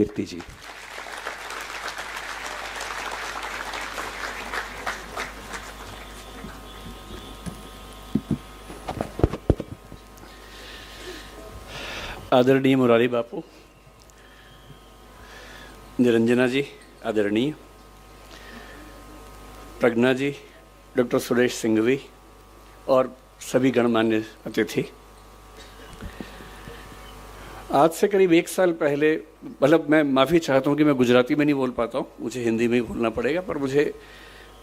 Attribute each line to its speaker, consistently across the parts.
Speaker 1: कीर्ति जी। आदरणीय मुरारी बापू, निरंजना जी आदरणीय, प्रज्ञा जी, डॉक्टर सुरेश सिंघवी और सभी गणमान्य अतिथि। आज से करीब 1 साल पहले, मतलब मैं माफ़ी चाहता हूँ कि मैं गुजराती में नहीं बोल पाता हूँ, मुझे हिंदी में ही बोलना पड़ेगा, पर मुझे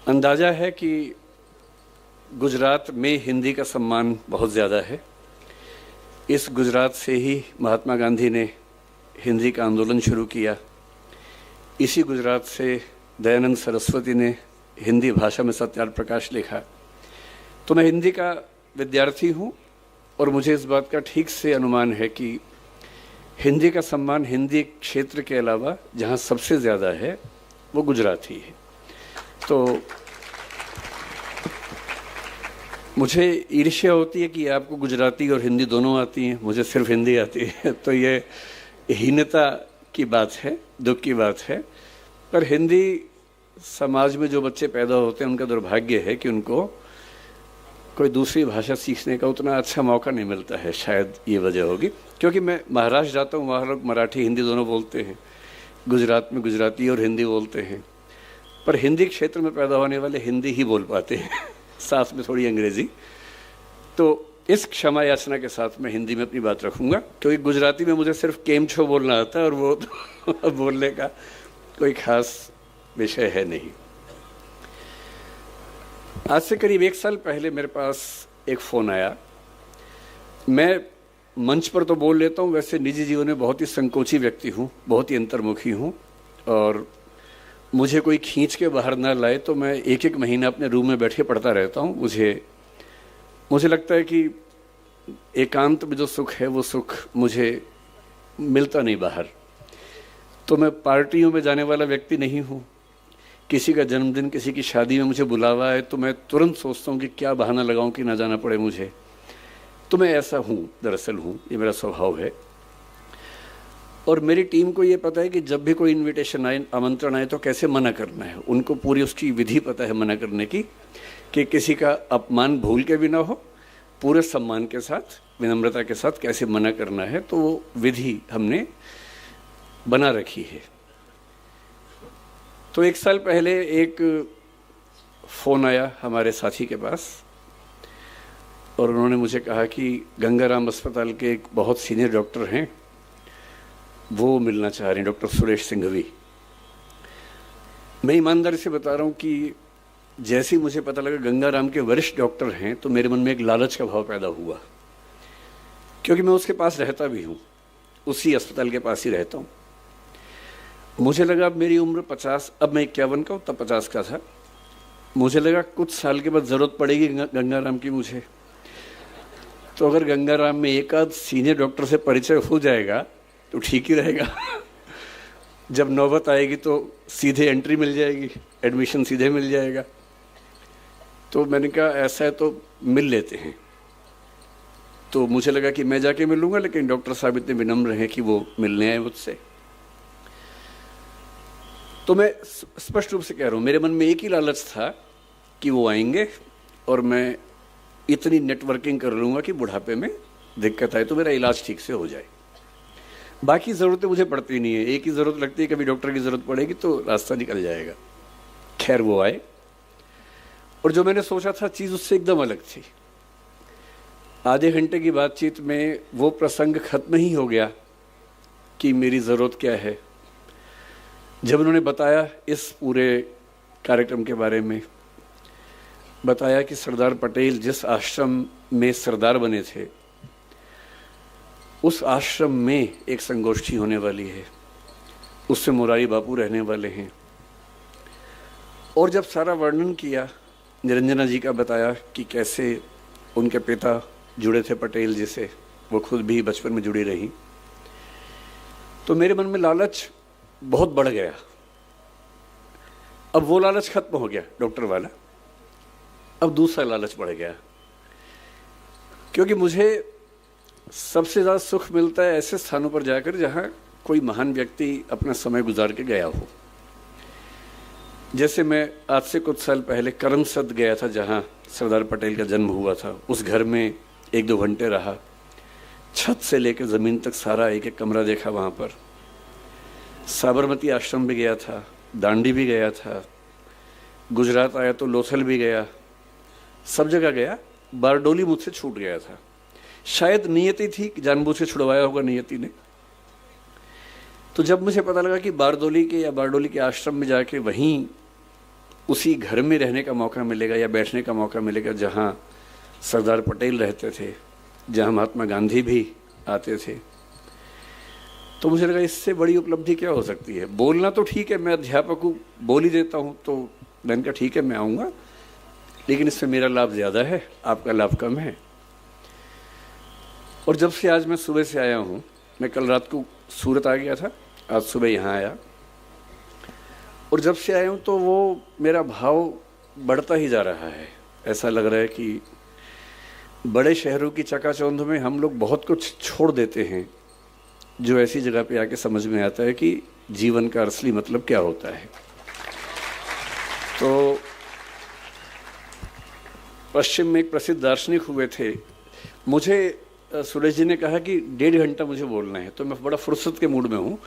Speaker 1: अंदाज़ा है कि गुजरात में हिंदी का सम्मान बहुत ज़्यादा है। इस गुजरात से ही महात्मा गांधी ने हिंदी का आंदोलन शुरू किया। इसी गुजरात से दयानंद सरस्वती ने हिंदी भाषा में सत्यार्थ प्रकाश लिखा। तो मैं हिंदी का विद्यार्थी हूँ और मुझे इस बात का ठीक से अनुमान है कि हिंदी का सम्मान हिंदी क्षेत्र के अलावा जहाँ सबसे ज़्यादा है वो गुजरात ही है। तो मुझे ईर्ष्या होती है कि आपको गुजराती और हिंदी दोनों आती हैं, मुझे सिर्फ हिंदी आती है। तो ये हीनता की बात है, दुख की बात है। पर हिंदी समाज में जो बच्चे पैदा होते हैं उनका दुर्भाग्य है कि उनको कोई दूसरी भाषा सीखने का उतना अच्छा मौका नहीं मिलता है। शायद ये वजह होगी, क्योंकि मैं महाराष्ट्र जाता हूँ, वहाँ लोग मराठी हिंदी दोनों बोलते हैं, गुजरात में गुजराती और हिंदी बोलते हैं, पर हिंदी क्षेत्र में पैदा होने वाले हिंदी ही बोल पाते हैं, साथ में थोड़ी अंग्रेज़ी। तो इस क्षमा याचना के साथ मैं हिंदी में अपनी बात रखूँगा, क्योंकि गुजराती में मुझे सिर्फ केम छो बोलना आता है और वो तो बोलने का कोई ख़ास विषय है नहीं। आज से करीब 1 साल पहले मेरे पास एक फ़ोन आया। मैं मंच पर तो बोल लेता हूँ, वैसे निजी जीवन में बहुत ही संकोची व्यक्ति हूँ, बहुत ही अंतर्मुखी हूँ, और मुझे कोई खींच के बाहर ना लाए तो मैं 1-1 महीना अपने रूम में बैठे पढ़ता रहता हूँ। मुझे लगता है कि एकांत में जो सुख है वो सुख मुझे मिलता नहीं बाहर। तो मैं पार्टियों में जाने वाला व्यक्ति नहीं हूँ। किसी का जन्मदिन, किसी की शादी में मुझे बुलावा है तो मैं तुरंत सोचता हूँ कि क्या बहाना लगाऊं कि ना जाना पड़े मुझे। तो मैं ऐसा हूँ, दरअसल हूँ, ये मेरा स्वभाव है। और मेरी टीम को ये पता है कि जब भी कोई इनविटेशन आए, आमंत्रण आए, तो कैसे मना करना है। उनको पूरी उसकी विधि पता है मना करने की, कि किसी का अपमान भूल के भी ना हो, पूरे सम्मान के साथ, विनम्रता के साथ कैसे मना करना है। तो वो विधि हमने बना रखी है। तो 1 साल पहले एक फ़ोन आया हमारे साथी के पास और उन्होंने मुझे कहा कि गंगाराम अस्पताल के एक बहुत सीनियर डॉक्टर हैं, वो मिलना चाह रहे हैं, डॉक्टर सुरेश सिंघवी। मैं ईमानदारी से बता रहा हूँ कि जैसे ही मुझे पता लगा गंगाराम के वरिष्ठ डॉक्टर हैं तो मेरे मन में एक लालच का भाव पैदा हुआ, क्योंकि मैं उसके पास रहता भी हूँ, उसी अस्पताल के पास ही रहता हूँ। मुझे लगा अब मेरी उम्र 50, अब मैं 51 का हूँ, तब 50 का था। मुझे लगा कुछ साल के बाद ज़रूरत पड़ेगी गंगाराम की मुझे। तो अगर गंगाराम में एक आध सीनियर डॉक्टर से परिचय हो जाएगा तो ठीक ही रहेगा। जब नौबत आएगी तो सीधे एंट्री मिल जाएगी, एडमिशन सीधे मिल जाएगा। तो मैंने कहा ऐसा है तो मिल लेते हैं। तो मुझे लगा कि मैं जाके मिलूँगा, लेकिन डॉक्टर साहब इतने विनम्र हैं कि वो मिलने आए मुझसे। तो मैं स्पष्ट रूप से कह रहा हूँ, मेरे मन में एक ही लालच था कि वो आएंगे और मैं इतनी नेटवर्किंग कर लूँगा कि बुढ़ापे में दिक्कत आए तो मेरा इलाज ठीक से हो जाए। बाकी ज़रूरतें मुझे पड़ती नहीं है, एक ही ज़रूरत लगती है, कभी डॉक्टर की ज़रूरत पड़ेगी तो रास्ता निकल जाएगा। खैर वो आए और जो मैंने सोचा था चीज़ उससे एकदम अलग थी। आधे घंटे की बातचीत में वो प्रसंग खत्म ही हो गया कि मेरी ज़रूरत क्या है। जब उन्होंने बताया इस पूरे कार्यक्रम के बारे में, बताया कि सरदार पटेल जिस आश्रम में सरदार बने थे, उस आश्रम में एक संगोष्ठी होने वाली है, उससे मुरारी बापू रहने वाले हैं। और जब सारा वर्णन किया, निरंजना जी का बताया कि कैसे उनके पिता जुड़े थे पटेल जी से, वो खुद भी बचपन में जुड़ी रही, तो मेरे मन में लालच बहुत बढ़ गया। अब वो लालच खत्म हो गया डॉक्टर वाला, अब दूसरा लालच बढ़ गया, क्योंकि मुझे सबसे ज़्यादा सुख मिलता है ऐसे स्थानों पर जाकर जहाँ कोई महान व्यक्ति अपना समय गुजार के गया हो। जैसे मैं आज से कुछ साल पहले करमसद गया था, जहाँ सरदार पटेल का जन्म हुआ था। उस घर में 1-2 घंटे रहा, छत से लेकर ज़मीन तक सारा एक एक कमरा देखा वहाँ पर। साबरमती आश्रम भी गया था, दांडी भी गया था, गुजरात आया तो लोथल भी गया, सब जगह गया। बारडोली मुझसे छूट गया था। शायद नियति थी कि जानबूझ के छुड़वाया होगा नियति ने। तो जब मुझे पता लगा कि बारडोली के आश्रम में जाके वहीं उसी घर में रहने का मौका मिलेगा या बैठने का मौका मिलेगा जहाँ सरदार पटेल रहते थे, जहाँ महात्मा गांधी भी आते थे, तो मुझे लगा इससे बड़ी उपलब्धि क्या हो सकती है। बोलना तो ठीक है, मैं अध्यापक हूँ, बोल ही देता हूँ, तो मैंने कहा ठीक है मैं आऊँगा, लेकिन इससे मेरा लाभ ज़्यादा है, आपका लाभ कम है। और जब से आज मैं सुबह से आया हूँ, मैं कल रात को सूरत आ गया था, आज सुबह यहाँ आया, और जब से आया हूँ तो वो मेरा भाव बढ़ता ही जा रहा है। ऐसा लग रहा है कि बड़े शहरों की चकाचौंध में हम लोग बहुत कुछ छोड़ देते हैं, जो ऐसी जगह पे आके समझ में आता है कि जीवन का असली मतलब क्या होता है। तो पश्चिम में एक प्रसिद्ध दार्शनिक हुए थे, मुझे सुरेश जी ने कहा कि 1.5 घंटा मुझे बोलना है, तो मैं बड़ा फुर्सत के मूड में हूँ।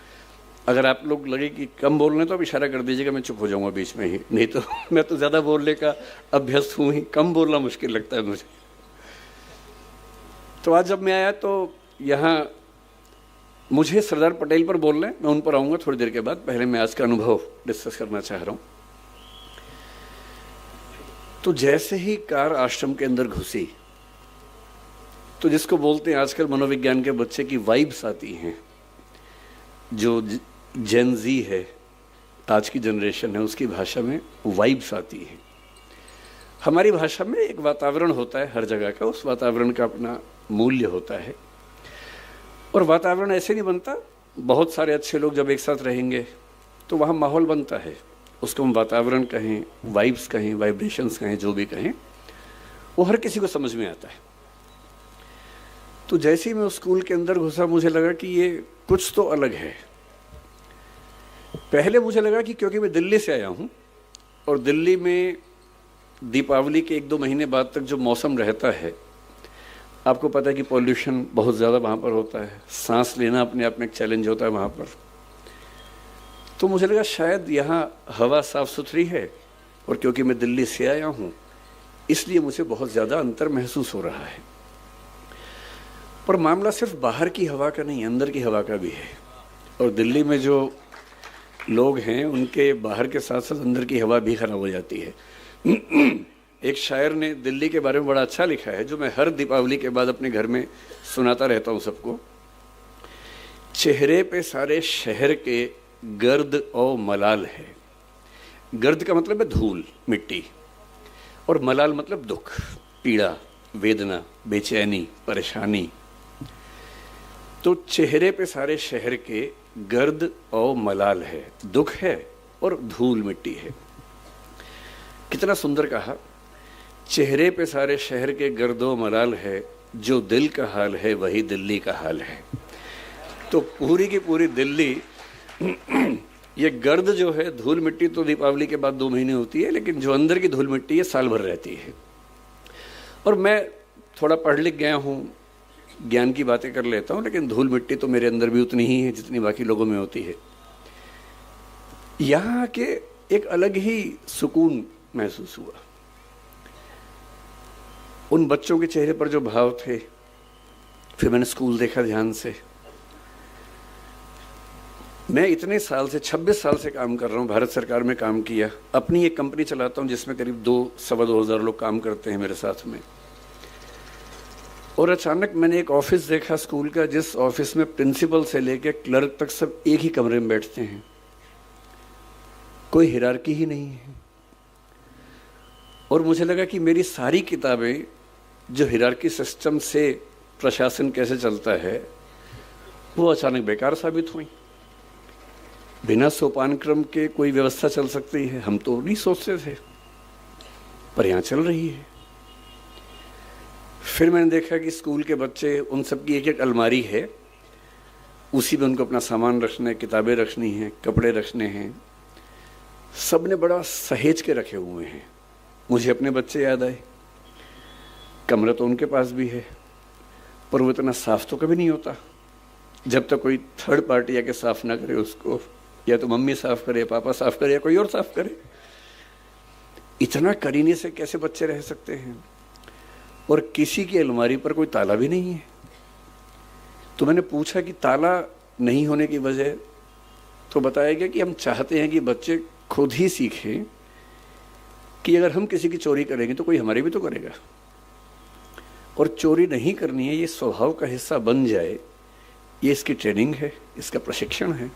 Speaker 1: अगर आप लोग लगे कि कम बोलना है तो आप इशारा कर दीजिएगा, मैं चुप हो जाऊँगा बीच में ही, नहीं तो मैं तो ज़्यादा बोलने का अभ्यस्त हूँ ही, कम बोलना मुश्किल लगता है मुझे। तो आज जब मैं आया तो यहाँ मुझे सरदार पटेल पर बोलना है, मैं उन पर आऊँगा थोड़ी देर के बाद। पहले मैं आज का अनुभव डिस्कस करना चाह रहा हूँ। तो जैसे ही कार आश्रम के अंदर घुसी तो जिसको बोलते हैं आजकल मनोविज्ञान के बच्चे की वाइब्स आती हैं, जो जेन जी है, आज की जनरेशन है, उसकी भाषा में वाइब्स आती है। हमारी भाषा में एक वातावरण होता है हर जगह का, उस वातावरण का अपना मूल्य होता है। और वातावरण ऐसे नहीं बनता, बहुत सारे अच्छे लोग जब एक साथ रहेंगे तो वहाँ माहौल बनता है। उसको हम वातावरण कहें, वाइब्स कहें, वाइब्रेशंस कहें, जो भी कहें, वो हर किसी को समझ में आता है। तो जैसे ही मैं उस स्कूल के अंदर घुसा, मुझे लगा कि ये कुछ तो अलग है। पहले मुझे लगा कि क्योंकि मैं दिल्ली से आया हूँ और दिल्ली में दीपावली के 1-2 महीने बाद तक जो मौसम रहता है, आपको पता है कि पॉल्यूशन बहुत ज़्यादा वहाँ पर होता है, सांस लेना अपने आप में एक चैलेंज होता है वहाँ पर। तो मुझे लगा शायद यहाँ हवा साफ़ सुथरी है, और क्योंकि मैं दिल्ली से आया हूँ इसलिए मुझे बहुत ज़्यादा अंतर महसूस हो रहा है। पर मामला सिर्फ बाहर की हवा का नहीं, अंदर की हवा का भी है। और दिल्ली में जो लोग हैं उनके बाहर के साथ साथ अंदर की हवा भी खराब हो जाती है। एक शायर ने दिल्ली के बारे में बड़ा अच्छा लिखा है, जो मैं हर दीपावली के बाद अपने घर में सुनाता रहता हूँ सबको। चेहरे पे सारे शहर के गर्द और मलाल है। गर्द का मतलब है धूल, मिट्टी, और मलाल मतलब दुख, पीड़ा, वेदना, बेचैनी, परेशानी। तो चेहरे पे सारे शहर के गर्द और मलाल है, दुख है और धूल मिट्टी है। कितना सुंदर कहा, चेहरे पे सारे शहर के गर्द और मलाल है, जो दिल का हाल है वही दिल्ली का हाल है। तो पूरी की पूरी दिल्ली ये गर्द जो है, धूल मिट्टी, तो दीपावली के बाद 2 महीने होती है, लेकिन जो अंदर की धूल मिट्टी है साल भर रहती है। और मैं थोड़ा पढ़ लिख गया हूँ, ज्ञान की बातें कर लेता हूँ, लेकिन धूल मिट्टी तो मेरे अंदर भी उतनी ही है जितनी बाकी लोगों में होती है। यहाँ के एक अलग ही सुकून महसूस हुआ। उन बच्चों के चेहरे पर जो भाव थे, फिर मैंने स्कूल देखा ध्यान से। मैं इतने साल से, 26 साल से काम कर रहा हूँ, भारत सरकार में काम किया, अपनी एक कंपनी चलाता हूँ जिसमें करीब 2-2.25 हज़ार लोग काम करते हैं मेरे साथ में। और अचानक मैंने एक ऑफिस देखा स्कूल का, जिस ऑफिस में प्रिंसिपल से लेकर क्लर्क तक सब एक ही कमरे में बैठते हैं, कोई हिरार्की ही नहीं है। और मुझे लगा कि मेरी सारी किताबें जो हिरार्की सिस्टम से प्रशासन कैसे चलता है, वो अचानक बेकार साबित हुई। बिना सोपान क्रम के कोई व्यवस्था चल सकती है, हम तो नहीं सोचते थे, पर यहाँ चल रही है। फिर मैंने देखा कि स्कूल के बच्चे, उन सब की एक एक अलमारी है, उसी में उनको अपना सामान रखना है, किताबें रखनी हैं, कपड़े रखने हैं। सब ने बड़ा सहेज के रखे हुए हैं। मुझे अपने बच्चे याद आए। कमरा तो उनके पास भी है, पर वो इतना साफ तो कभी नहीं होता जब तक कोई थर्ड पार्टी आके साफ ना करे उसको। या तो मम्मी साफ करे, पापा साफ करे, या कोई और साफ करे। इतना करीने से कैसे बच्चे रह सकते हैं? और किसी की अलमारी पर कोई ताला भी नहीं है। तो मैंने पूछा कि ताला नहीं होने की वजह, तो बताया गया कि हम चाहते हैं कि बच्चे खुद ही सीखें कि अगर हम किसी की चोरी करेंगे तो कोई हमारी भी तो करेगा, और चोरी नहीं करनी है, ये स्वभाव का हिस्सा बन जाए। ये इसकी ट्रेनिंग है, इसका प्रशिक्षण है।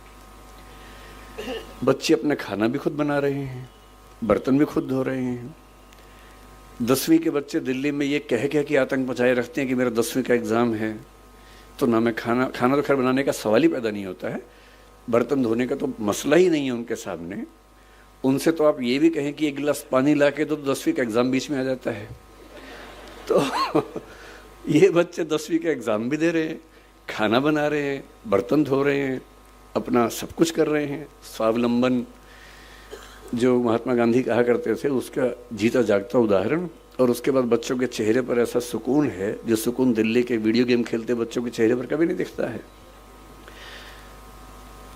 Speaker 1: बच्चे अपना खाना भी खुद बना रहे हैं, बर्तन भी खुद धो रहे हैं। 10वीं के बच्चे दिल्ली में ये कह के आतंक मचाए रखते हैं कि मेरा 10वीं का एग्ज़ाम है, तो ना मैं खाना तो खैर बनाने का सवाल ही पैदा नहीं होता है, बर्तन धोने का तो मसला ही नहीं है उनके सामने। उनसे तो आप ये भी कहें कि एक गिलास पानी ला के दो, तो 10वीं का एग्ज़ाम बीच में आ जाता है। तो ये बच्चे 10वीं का एग्ज़ाम भी दे रहे हैं, खाना बना रहे हैं, बर्तन धो रहे हैं, अपना सब कुछ कर रहे हैं। स्वावलंबन जो महात्मा गांधी कहा करते थे, उसका जीता जागता उदाहरण। और उसके बाद बच्चों के चेहरे पर ऐसा सुकून है जो सुकून दिल्ली के वीडियो गेम खेलते बच्चों के चेहरे पर कभी नहीं दिखता है।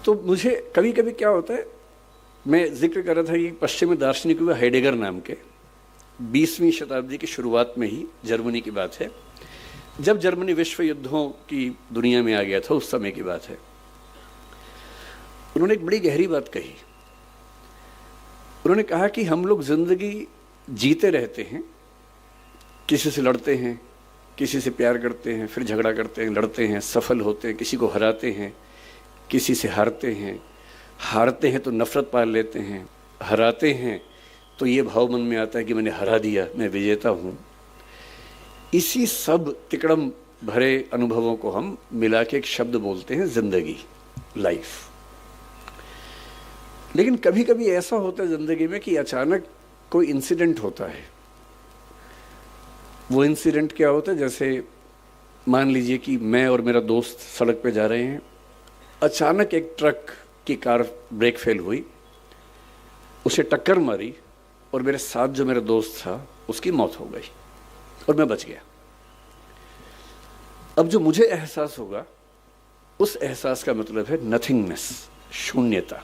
Speaker 1: तो मुझे कभी कभी क्या होता है, मैं जिक्र कर रहा था कि पश्चिमी दार्शनिक हुआ हेडेगर नाम के, 20वीं शताब्दी की शुरुआत में ही जर्मनी की बात है, जब जर्मनी विश्व युद्धों की दुनिया में आ गया था, उस समय की बात है। उन्होंने एक बड़ी गहरी बात कही। उन्होंने कहा कि हम लोग जिंदगी जीते रहते हैं, किसी से लड़ते हैं, किसी से प्यार करते हैं, फिर झगड़ा करते हैं, लड़ते हैं, सफल होते हैं, किसी को हराते हैं, किसी से हारते हैं, हारते हैं तो नफरत पाल लेते हैं, हराते हैं तो ये भाव मन में आता है कि मैंने हरा दिया, मैं विजेता हूँ। इसी सब तिकड़म भरे अनुभवों को हम मिला के एक शब्द बोलते हैं जिंदगी, लाइफ। लेकिन कभी कभी ऐसा होता है जिंदगी में कि अचानक कोई इंसिडेंट होता है। वो इंसिडेंट क्या होता है, जैसे मान लीजिए कि मैं और मेरा दोस्त सड़क पे जा रहे हैं, अचानक एक ट्रक की कार ब्रेक फेल हुई, उसे टक्कर मारी, और मेरे साथ जो मेरा दोस्त था उसकी मौत हो गई और मैं बच गया। अब जो मुझे एहसास होगा, उस एहसास का मतलब है नथिंगनेस, शून्यता।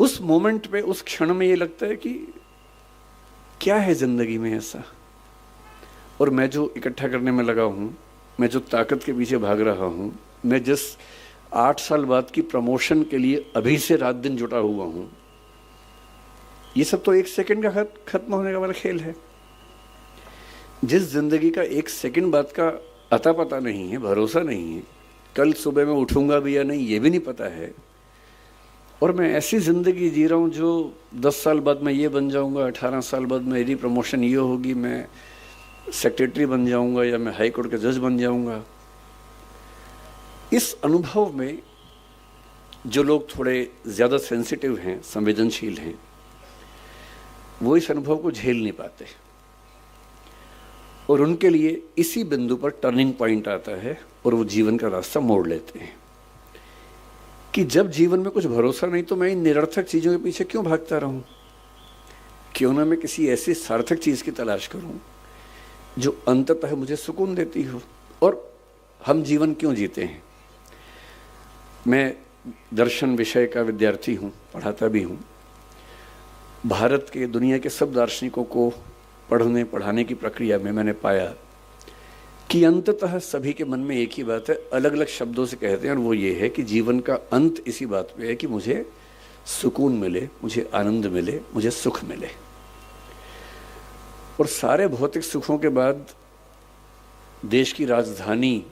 Speaker 1: उस मोमेंट पे, उस क्षण में ये लगता है कि क्या है जिंदगी में ऐसा, और मैं जो इकट्ठा करने में लगा हूं, मैं जो ताकत के पीछे भाग रहा हूं, मैं जिस 8 साल बाद की प्रमोशन के लिए अभी से रात दिन जुटा हुआ हूं, ये सब तो 1 सेकंड का खत्म होने का वाला खेल है। जिस जिंदगी का 1 सेकंड बाद का अता पता नहीं है, भरोसा नहीं है, कल सुबह मैं उठूंगा भी या नहीं ये भी नहीं पता है, और मैं ऐसी ज़िंदगी जी रहा हूँ जो 10 साल बाद मैं ये बन जाऊँगा, 18 साल बाद मेरी प्रमोशन ये होगी, मैं सेक्रेटरी बन जाऊँगा या मैं हाई कोर्ट का जज बन जाऊँगा। इस अनुभव में जो लोग थोड़े ज़्यादा सेंसिटिव हैं, संवेदनशील हैं, वो इस अनुभव को झेल नहीं पाते, और उनके लिए इसी बिंदु पर टर्निंग पॉइंट आता है और वो जीवन का रास्ता मोड़ लेते हैं कि जब जीवन में कुछ भरोसा नहीं तो मैं इन निरर्थक चीज़ों के पीछे क्यों भागता रहूं? क्यों ना मैं किसी ऐसी सार्थक चीज़ की तलाश करूं जो अंततः मुझे सुकून देती हो। और हम जीवन क्यों जीते हैं? मैं दर्शन विषय का विद्यार्थी हूं, पढ़ाता भी हूं। भारत के, दुनिया के सब दार्शनिकों को पढ़ाने की प्रक्रिया में मैंने पाया कि अंततः सभी के मन में एक ही बात है, अलग अलग शब्दों से कहते हैं, और वो ये है कि जीवन का अंत इसी बात पे है कि मुझे सुकून मिले, मुझे आनंद मिले, मुझे सुख मिले। और सारे भौतिक सुखों के बाद देश की राजधानी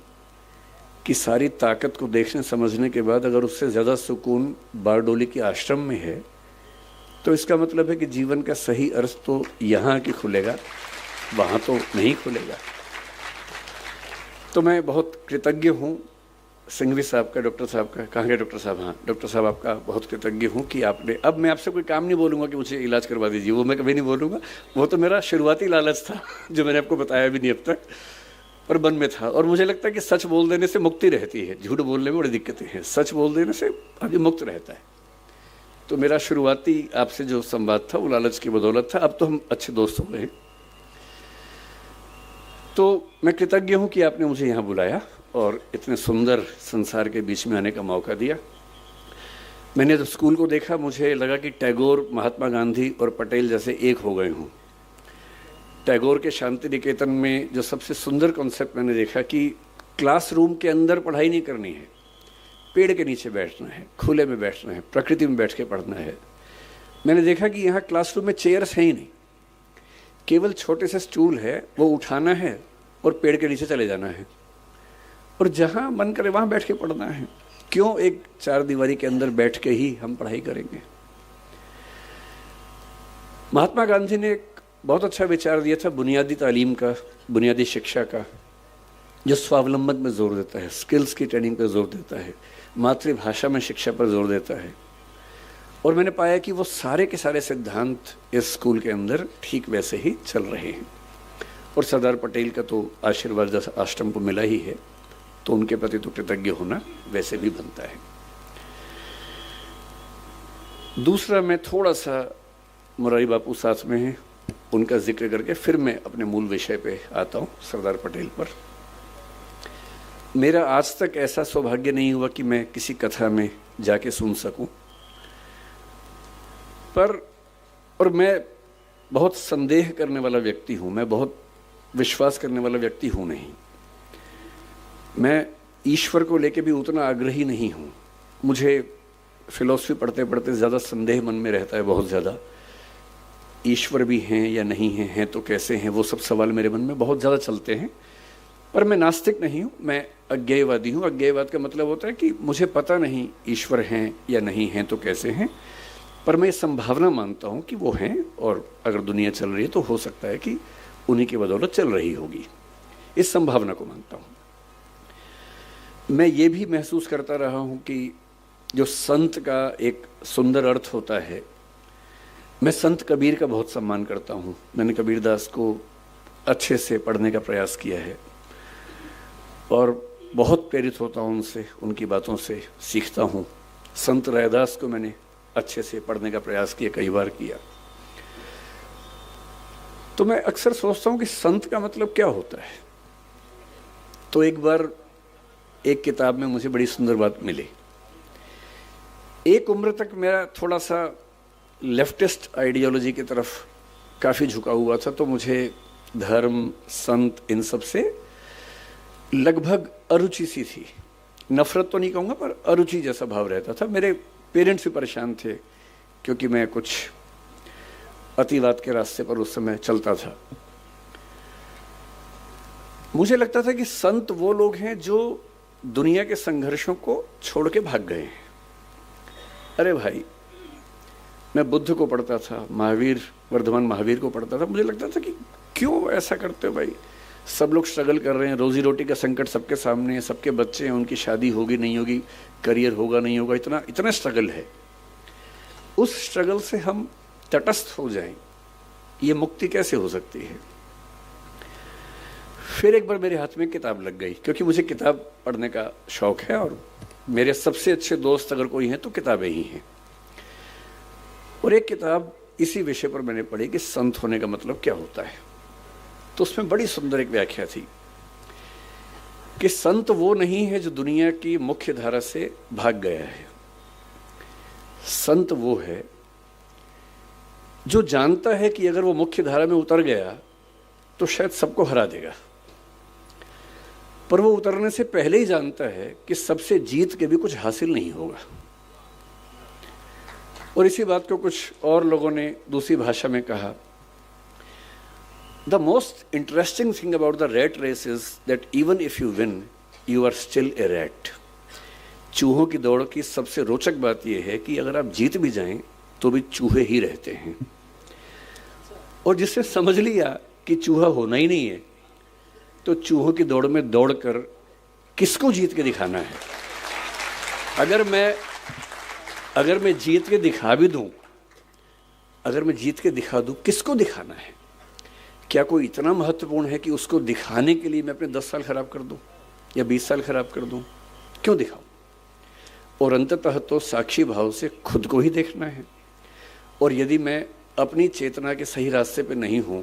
Speaker 1: की सारी ताकत को देखने समझने के बाद अगर उससे ज़्यादा सुकून बारडोली के आश्रम में है, तो इसका मतलब है कि जीवन का सही अर्थ तो यहाँ की खुलेगा, वहाँ तो नहीं खुलेगा। तो मैं बहुत कृतज्ञ हूँ सिंघवी साहब का, डॉक्टर साहब का, कहाँ गए डॉक्टर साहब? हाँ, डॉक्टर साहब आपका बहुत कृतज्ञ हूँ कि आपने, अब मैं आपसे कोई काम नहीं बोलूँगा कि मुझे इलाज करवा दीजिए, वो मैं कभी नहीं बोलूँगा। वो तो मेरा शुरुआती लालच था जो मैंने आपको बताया भी नहीं अब तक। पर मन में था। और मुझे लगता है कि सच बोल देने से मुक्ति रहती है, झूठ बोलने में बड़ी दिक्कतें हैं, सच बोल देने से आदमी मुक्त रहता है। तो मेरा शुरुआती आपसे जो संवाद था वो लालच की बदौलत था। अब तो हम अच्छे दोस्त हो गए। तो मैं कृतज्ञ हूँ कि आपने मुझे यहाँ बुलाया और इतने सुंदर संसार के बीच में आने का मौका दिया। मैंने जब स्कूल को देखा मुझे लगा कि टैगोर, महात्मा गांधी और पटेल जैसे एक हो गए हूँ। टैगोर के शांति निकेतन में जो सबसे सुंदर कॉन्सेप्ट मैंने देखा कि क्लासरूम के अंदर पढ़ाई नहीं करनी है, पेड़ के नीचे बैठना है, खुले में बैठना है, प्रकृति में बैठ के पढ़ना है। मैंने देखा कि यहाँ क्लासरूम में चेयर्स हैं ही नहीं, केवल छोटे से स्टूल है, वो उठाना है और पेड़ के नीचे चले जाना है और जहाँ मन करे वहाँ बैठ के पढ़ना है। क्यों एक चार दीवारी के अंदर बैठ के ही हम पढ़ाई करेंगे। महात्मा गांधी ने एक बहुत अच्छा विचार दिया था बुनियादी तालीम का, बुनियादी शिक्षा का, जो स्वावलंबन में जोर देता है, स्किल्स की ट्रेनिंग पर जोर देता है, मातृभाषा में शिक्षा पर जोर देता है। और मैंने पाया कि वो सारे के सारे सिद्धांत इस स्कूल के अंदर ठीक वैसे ही चल रहे हैं। और सरदार पटेल का तो आशीर्वाद जैसा आश्रम को मिला ही है, तो उनके प्रति तो कृतज्ञ होना वैसे भी बनता है। दूसरा, मैं थोड़ा सा मुरारी बापू साथ में हैं, उनका जिक्र करके फिर मैं अपने मूल विषय पे आता हूँ, सरदार पटेल पर। मेरा आज तक ऐसा सौभाग्य नहीं हुआ कि मैं किसी कथा में जाके सुन सकूं, और मैं बहुत संदेह करने वाला व्यक्ति हूं, मैं बहुत विश्वास करने वाला व्यक्ति हूं नहीं। मैं ईश्वर को लेके भी उतना आग्रही नहीं हूं। मुझे फिलॉसफी पढ़ते पढ़ते ज़्यादा संदेह मन में रहता है, बहुत ज़्यादा। ईश्वर भी हैं या नहीं हैं तो कैसे हैं, वो सब सवाल मेरे मन में बहुत ज़्यादा चलते हैं। पर मैं नास्तिक नहीं हूँ, मैं अज्ञेयवादी हूँ। अज्ञेयवाद का मतलब होता है कि मुझे पता नहीं ईश्वर हैं या नहीं हैं तो कैसे हैं, पर मैं संभावना मानता हूँ कि वो हैं, और अगर दुनिया चल रही है तो हो सकता है कि उन्हीं की बदौलत चल रही होगी। इस संभावना को मानता हूँ। मैं ये भी महसूस करता रहा हूँ कि जो संत का एक सुंदर अर्थ होता है, मैं संत कबीर का बहुत सम्मान करता हूँ। मैंने कबीरदास को अच्छे से पढ़ने का प्रयास किया है और बहुत प्रेरित होता हूँ उनसे, उनकी बातों से सीखता हूँ। संत रैदास को मैंने अच्छे से पढ़ने का प्रयास किया, कई बार किया। तो मैं अक्सर सोचता हूँ कि संत का मतलब क्या होता है। तो एक बार एक किताब में मुझे बड़ी सुंदर बात मिली। एक उम्र तक मेरा थोड़ा सा लेफ्टिस्ट आइडियोलॉजी की तरफ काफ़ी झुका हुआ था, तो मुझे धर्म, संत, इन सब से लगभग अरुचि सी थी। नफरत तो नहीं कहूँगा, पर अरुचि जैसा भाव रहता था। मेरे पेरेंट्स भी परेशान थे क्योंकि मैं कुछ अतिवाद के रास्ते पर उस समय चलता था। मुझे लगता था कि संत वो लोग हैं जो दुनिया के संघर्षों को छोड़ के भाग गए हैं। अरे भाई, मैं बुद्ध को पढ़ता था, महावीर, वर्धमान महावीर को पढ़ता था। मुझे लगता था कि क्यों ऐसा करते हो भाई, सब लोग स्ट्रगल कर रहे हैं, रोजी रोटी का संकट सबके सामने है, सबके बच्चे हैं, उनकी शादी होगी नहीं होगी, करियर होगा नहीं होगा, इतना इतना स्ट्रगल है। उस स्ट्रगल से हम तटस्थ हो जाएं, ये मुक्ति कैसे हो सकती है। फिर एक बार मेरे हाथ में किताब लग गई, क्योंकि मुझे किताब पढ़ने का शौक है और मेरे सबसे अच्छे दोस्त अगर कोई हैं तो किताबें ही हैं। और एक किताब इसी विषय पर मैंने पढ़ी कि संत होने का मतलब क्या होता है। तो उसमें बड़ी सुंदर एक व्याख्या थी कि संत वो नहीं है जो दुनिया की मुख्य धारा से भाग गया है। संत वो है जो जानता है कि अगर वो मुख्य धारा में उतर गया तो शायद सबको हरा देगा, पर वो उतरने से पहले ही जानता है कि सबसे जीत के भी कुछ हासिल नहीं होगा। और इसी बात को कुछ और लोगों ने दूसरी भाषा में कहा, the most interesting thing about the rat race is that even if you win you are still a rat. चूहों की दौड़ की सबसे रोचक बात यह है कि अगर आप जीत भी जाएं तो भी चूहे ही रहते हैं। और जिससे समझ लिया कि चूहा होना ही नहीं है, तो चूहों की दौड़ में दौड़कर किसको जीत के दिखाना है। अगर मैं जीत के दिखा भी दूं, अगर मैं जीत के दिखा दूं, किसको दिखाना है। क्या कोई इतना महत्वपूर्ण है कि उसको दिखाने के लिए मैं अपने 10 साल खराब कर दूं या 20 साल खराब कर दूं? क्यों दिखाऊं? और अंततः तो साक्षी भाव से खुद को ही देखना है। और यदि मैं अपनी चेतना के सही रास्ते पे नहीं हूं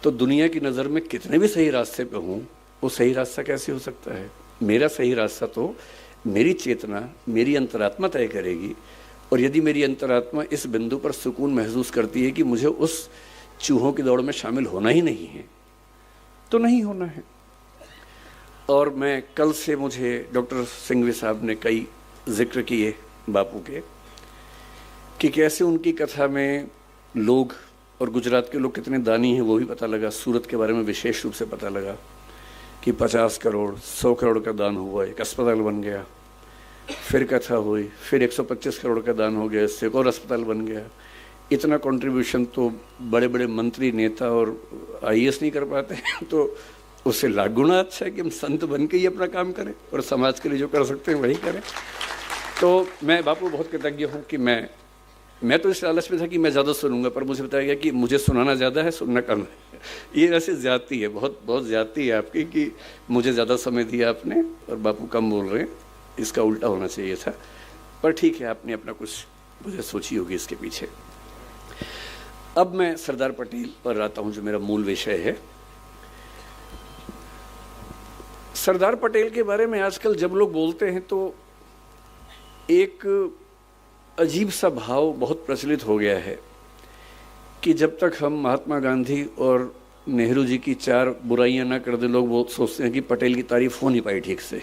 Speaker 1: तो दुनिया की नज़र में कितने भी सही रास्ते पे हूं, वो सही रास्ता कैसे हो सकता है? मेरा सही रास्ता तो मेरी चेतना, मेरी अंतरात्मा तय करेगी। और यदि मेरी अंतरात्मा इस बिंदु पर सुकून महसूस करती है कि मुझे उस चूहों की दौड़ में शामिल होना ही नहीं है, तो नहीं होना है। और मैं कल से, मुझे डॉक्टर सिंघवी साहब ने कई जिक्र किए बापू के, कि कैसे उनकी कथा में लोग, और गुजरात के लोग कितने दानी हैं वो भी पता लगा। सूरत के बारे में विशेष रूप से पता लगा कि 50 करोड़ 100 करोड़ का दान हुआ, एक अस्पताल बन गया। फिर कथा हुई, फिर 125 करोड़ का दान हो गया, इससे एक और अस्पताल बन गया। इतना कंट्रीब्यूशन तो बड़े बड़े मंत्री, नेता और IAS नहीं कर पाते तो उससे लाख गुना अच्छा है कि हम संत बन के ही अपना काम करें और समाज के लिए जो कर सकते हैं वही करें। तो मैं बापू बहुत कृतज्ञ हूँ कि मैं तो इस लालच में था कि मैं ज़्यादा सुनूंगा, पर मुझे बताया गया कि मुझे सुनाना ज़्यादा है, सुनना कम है। ये वैसे ज़्यादती है, बहुत बहुत ज़्यादती है आपकी कि मुझे ज़्यादा समय दिया आपने और बापू कम बोल रहे हैं। इसका उल्टा होना चाहिए था, पर ठीक है, आपने अपना कुछ मुझे सोची होगी इसके पीछे। अब मैं सरदार पटेल पर आता हूं, जो मेरा मूल विषय है। सरदार पटेल के बारे में आजकल जब लोग बोलते हैं तो एक अजीब सा भाव बहुत प्रचलित हो गया है कि जब तक हम महात्मा गांधी और नेहरू जी की 4 बुराइयां ना कर दें, लोग वो सोचते हैं कि पटेल की तारीफ हो नहीं पाई ठीक से।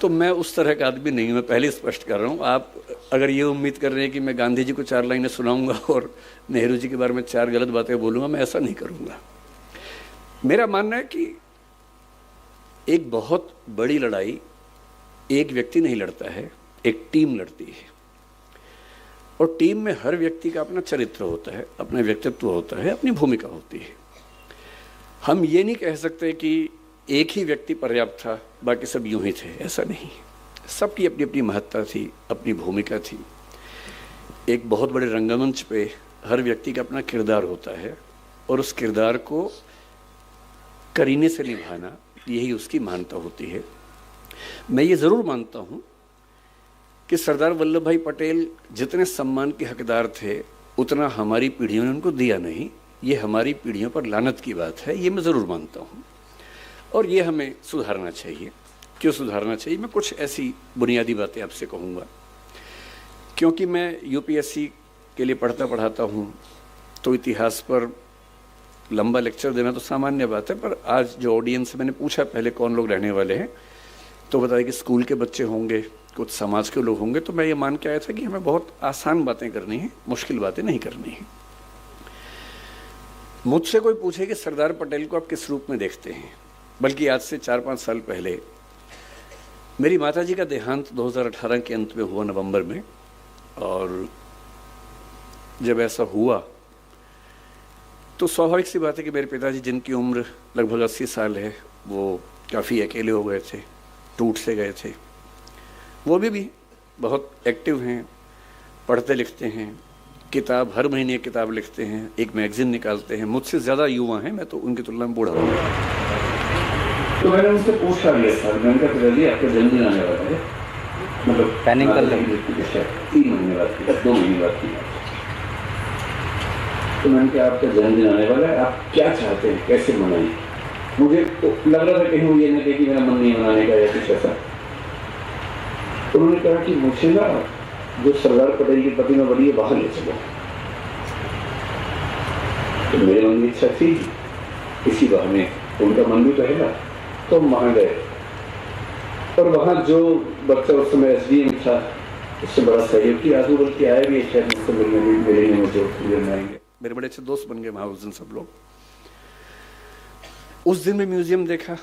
Speaker 1: तो मैं उस तरह का आदमी नहीं हूं, मैं पहले स्पष्ट कर रहा हूं। आप अगर ये उम्मीद कर रहे हैं कि मैं गांधी जी को 4 लाइनें सुनाऊंगा और नेहरू जी के बारे में 4 गलत बातें बोलूंगा, मैं ऐसा नहीं करूंगा। मेरा मानना है कि एक बहुत बड़ी लड़ाई एक व्यक्ति नहीं लड़ता है, एक टीम लड़ती है। और टीम में हर व्यक्ति का अपना चरित्र होता है, अपना व्यक्तित्व होता है, अपनी भूमिका होती है। हम ये नहीं कह सकते कि एक ही व्यक्ति पर्याप्त था, बाकी सब यूं ही थे, ऐसा नहीं। सबकी अपनी अपनी महत्ता थी, अपनी भूमिका थी। एक बहुत बड़े रंगमंच पे हर व्यक्ति का अपना किरदार होता है और उस किरदार को करीने से निभाना, यही उसकी महानता होती है। मैं ये ज़रूर मानता हूँ कि सरदार वल्लभ भाई पटेल जितने सम्मान के हकदार थे, उतना हमारी पीढ़ियों ने उनको दिया नहीं। ये हमारी पीढ़ियों पर लानत की बात है, ये मैं ज़रूर मानता हूँ और ये हमें सुधारना चाहिए। क्यों सुधारना चाहिए? मैं कुछ ऐसी बुनियादी बातें आपसे कहूँगा। क्योंकि मैं UPSC के लिए पढ़ाता हूँ, तो इतिहास पर लंबा लेक्चर देना तो सामान्य बात है, पर आज जो ऑडियंस, मैंने पूछा पहले कौन लोग रहने वाले हैं, तो बताया कि स्कूल के बच्चे होंगे, कुछ समाज के लोग होंगे। तो मैं ये मान के आया था कि हमें बहुत आसान बातें करनी है, मुश्किल बातें नहीं करनी है। मुझसे कोई पूछे कि सरदार पटेल को आप किस रूप में देखते हैं, बल्कि आज से 4-5 साल पहले मेरी माताजी का देहांत 2018 के अंत में हुआ, नवंबर में। और जब ऐसा हुआ तो स्वाभाविक सी बात है कि मेरे पिताजी, जिनकी उम्र लगभग 80 साल है, वो काफ़ी अकेले हो गए थे, टूट से गए थे। वो भी बहुत एक्टिव हैं, पढ़ते लिखते हैं, किताब हर महीने एक किताब लिखते हैं, एक मैगजीन निकालते हैं। मुझसे ज़्यादा युवा हैं, मैं तो उनकी तुलना में बूढ़ा हूँ। तो मैंने उनसे पूछा भी सर, मैंने कहा पिताजी आपका जन्मदिन आने वाला है, मतलब प्लानिंग कर लेंगे 3 महीने बाद की, 2 महीने बाद की। तो मैंने कहा आपका जन्मदिन आने वाला है, आप क्या चाहते हैं, कैसे मनाएं? मुझे तो लग रहा था कहीं वो ये नहीं कहे कि मेरा मन नहीं मनाने का या कुछ ऐसा। तो उन्होंने कहा कि मुझे ना जो सरदार पटेल की प्रतिमा बड़ी है बाहर ले चलो। तो मेरे मन में इच्छा थी इसी बहाने, उनका मन भी तो है ना, तो हम वहां गए। और वहां जो बच्चा उस समय SDM था, उससे बड़ा सहयोग की आजू बल्कि आए भी, शायद मुझसे मिलेंगे, मुझे आएंगे। मेरे बड़े अच्छे दोस्त बन गए वहां उस दिन सब लोग। उस दिन में म्यूजियम देखा।